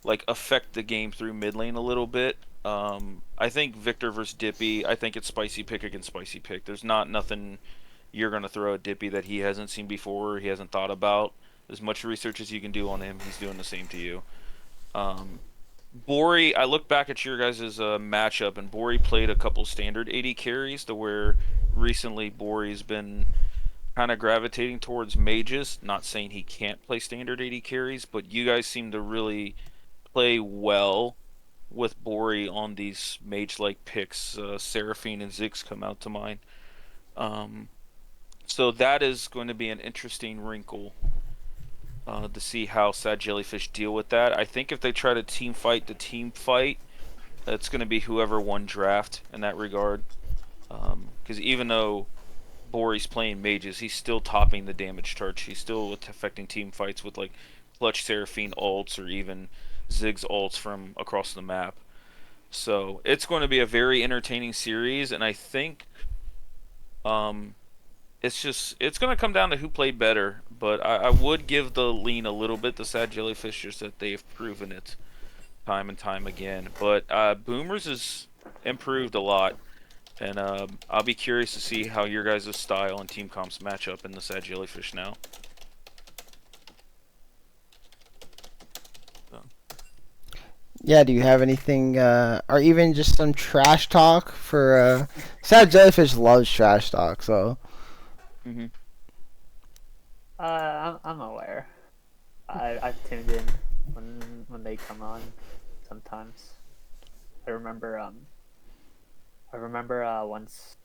like affect the game through mid lane a little bit. I think Victor versus Dippy, I think it's spicy pick against spicy pick. There's nothing you're gonna throw at Dippy that he hasn't seen before, or he hasn't thought about. As much research as you can do on him, he's doing the same to you. Bori, I look back at your guys' matchup, and Bori played a couple standard 80 carries, to where recently Bori's been kind of gravitating towards mages. Not saying he can't play standard 80 carries, but you guys seem to really play well with Bori on these mage-like picks. Seraphine and Ziggs come out to mind. So that is going to be an interesting wrinkle to see how Sad Jellyfish deal with that. I think if they try to team fight the team fight, it's going to be whoever won draft in that regard. Because even though Bori's playing mages, he's still topping the damage chart. He's still affecting team fights with like clutch Seraphine ults or even Ziggs ults from across the map. So it's going to be a very entertaining series, and I think it's going to come down to who played better. But I would give the lean a little bit to Sad Jellyfish, just that they've proven it time and time again. But Boomers has improved a lot, and I'll be curious to see how your guys' style and team comps match up in the Sad Jellyfish now.
Yeah, do you have anything, or even just some trash talk for, Sad Jellyfish loves trash talk, so.
Mm-hmm.
I'm aware. I've tuned in when they come on sometimes. I remember once,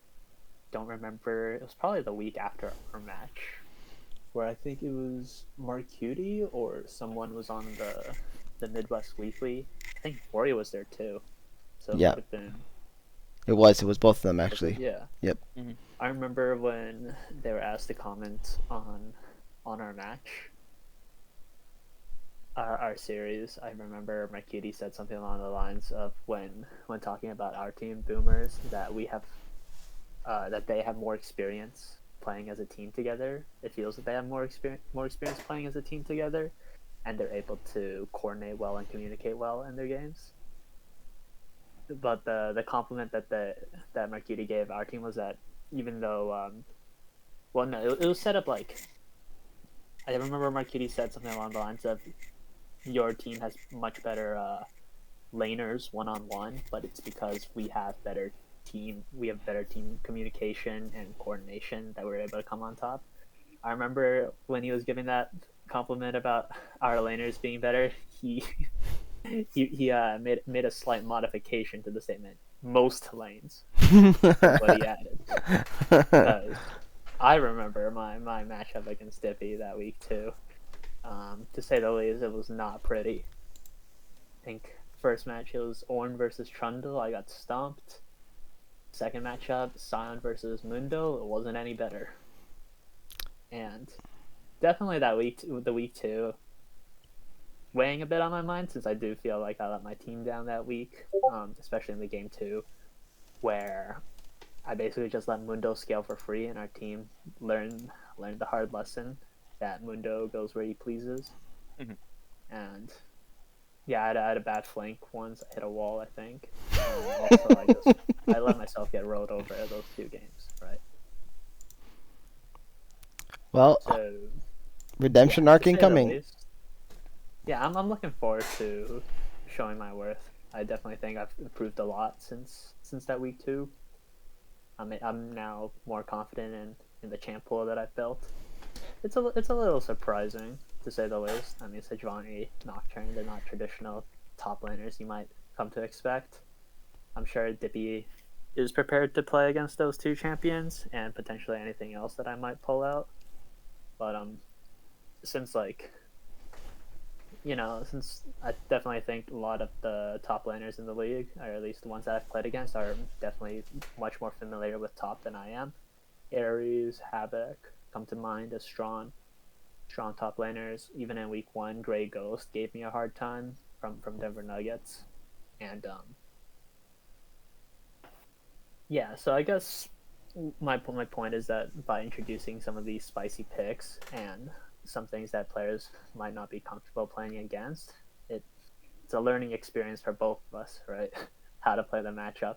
don't remember, it was probably the week after our match, where I think it was Marcuti or someone was on the Midwest Weekly. I think Bori was there too. So it
Yeah.
would have been.
It was both of them, actually.
Yeah.
Yep.
Mm-hmm.
I remember when they were asked to comment on our match, our series. I remember Marcuti said something along the lines of when talking about our team, Boomers, that we have that they have more experience playing as a team together. It feels that they have more experience playing as a team together, and they're able to coordinate well and communicate well in their games. But the compliment that Marcuti gave our team was that even though it was set up like, I remember Marcuti said something along the lines of, your team has much better laners one-on-one, but it's because we have better team communication and coordination that we're able to come on top. I remember when he was giving that compliment about our laners being better, he made a slight modification to the statement. Most lanes. What he added. Because I remember my matchup against Dippy that week too. To say the least, it was not pretty. I think first match it was Orn versus Trundle. I got stomped. Second matchup, Sion versus Mundo. It wasn't any better. And definitely that week, the week two, weighing a bit on my mind since I do feel like I let my team down that week, especially in the game two, where I basically just let Mundo scale for free, and our team learned the hard lesson that Mundo goes where he pleases.
Mhm.
And yeah, I had a bad flank once. I hit a wall, I think. Also, I let myself get rolled over those 2 games, right?
Well,
So
redemption
yeah,
arc
to say the
incoming.
least, yeah, I'm looking forward to showing my worth. I definitely think I've improved a lot since that week 2. I'm now more confident in the champ pool that I've built. It's a little surprising to say the least. I mean, Sejuani, Nocturne, they're not traditional top laners you might come to expect. I'm sure Dippy is prepared to play against those 2 champions and potentially anything else that I might pull out. But since since I definitely think a lot of the top laners in the league, or at least the ones that I've played against, are definitely much more familiar with top than I am. Ares, Havoc come to mind as strong top laners. Even in week 1, Grey Ghost gave me a hard time from Denver Nuggets. And yeah, so I guess my point is that by introducing some of these spicy picks and some things that players might not be comfortable playing against, it's a learning experience for both of us, right? How to play the matchup.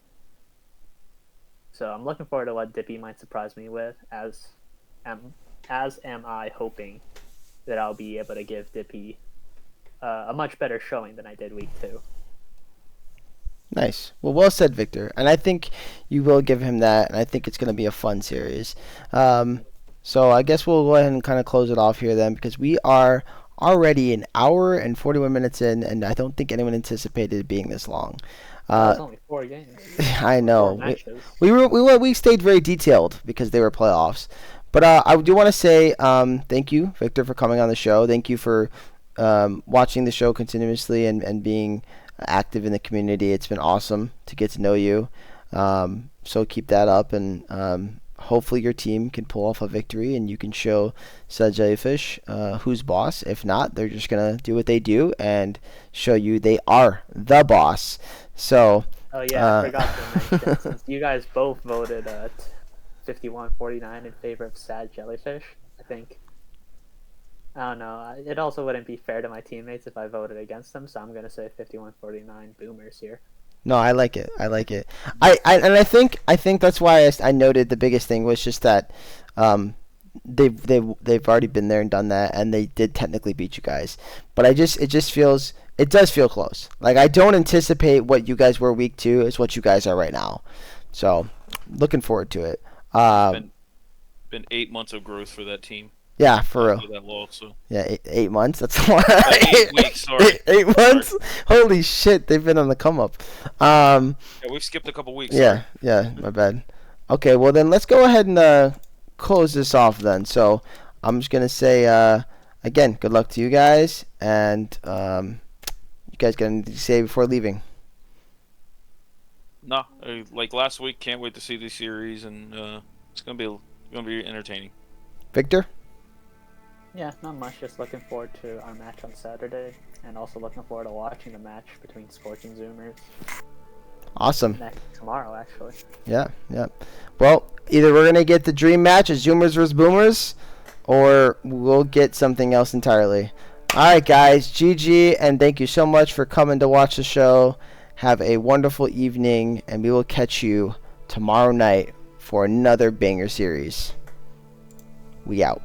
So I'm looking forward to what Dippy might surprise me with, as am I hoping that I'll be able to give Dippy a much better showing than I did week 2.
Nice. Well said, Victor. And I think you will give him that, and I think it's going to be a fun series. So I guess we'll go ahead and kind of close it off here then, because we are already an hour and 41 minutes in, and I don't think anyone anticipated it being this long.
It's only 4 games.
I know.
4 matches.
We stayed very detailed because they were playoffs. But I do want to say thank you, Victor, for coming on the show. Thank you for watching the show continuously and being active in the community. It's been awesome to get to know you. So keep that up, and hopefully your team can pull off a victory, and you can show Sad Jellyfish who's boss. If not, they're just going to do what they do and show you they are the boss. So...
Oh yeah, I forgot to mention, since you guys both voted 51-49 in favor of Sad Jellyfish, I think, I don't know, it also wouldn't be fair to my teammates if I voted against them, so I'm going to say 51-49 Boomers here.
No, I like it. I think that's why I noted the biggest thing was just that they've already been there and done that, and they did technically beat you guys. But it does feel close. Like, I don't anticipate what you guys were week 2 is what you guys are right now. So looking forward to it.
Been 8 months of growth for that team.
Yeah, for real.
That low, so.
Yeah, 8 months. That's a lot.
8 weeks. Sorry.
8 months. Sorry. Holy shit, they've been on the come up.
Yeah, we've skipped a couple weeks.
Yeah, my bad. Okay, well then let's go ahead and close this off then. So I'm just gonna say again, good luck to you guys, and you guys got anything to say before leaving?
No, like last week, can't wait to see this series, and it's gonna be entertaining.
Victor?
Yeah, not much. Just looking forward to our match on Saturday, and also looking forward to watching the match between Scorch and Zoomers.
Awesome.
Tomorrow, actually.
Yeah. Well, either we're gonna get the dream match of Zoomers versus Boomers, or we'll get something else entirely. All right, guys. GG, and thank you so much for coming to watch the show. Have a wonderful evening, and we will catch you tomorrow night for another banger series. We out.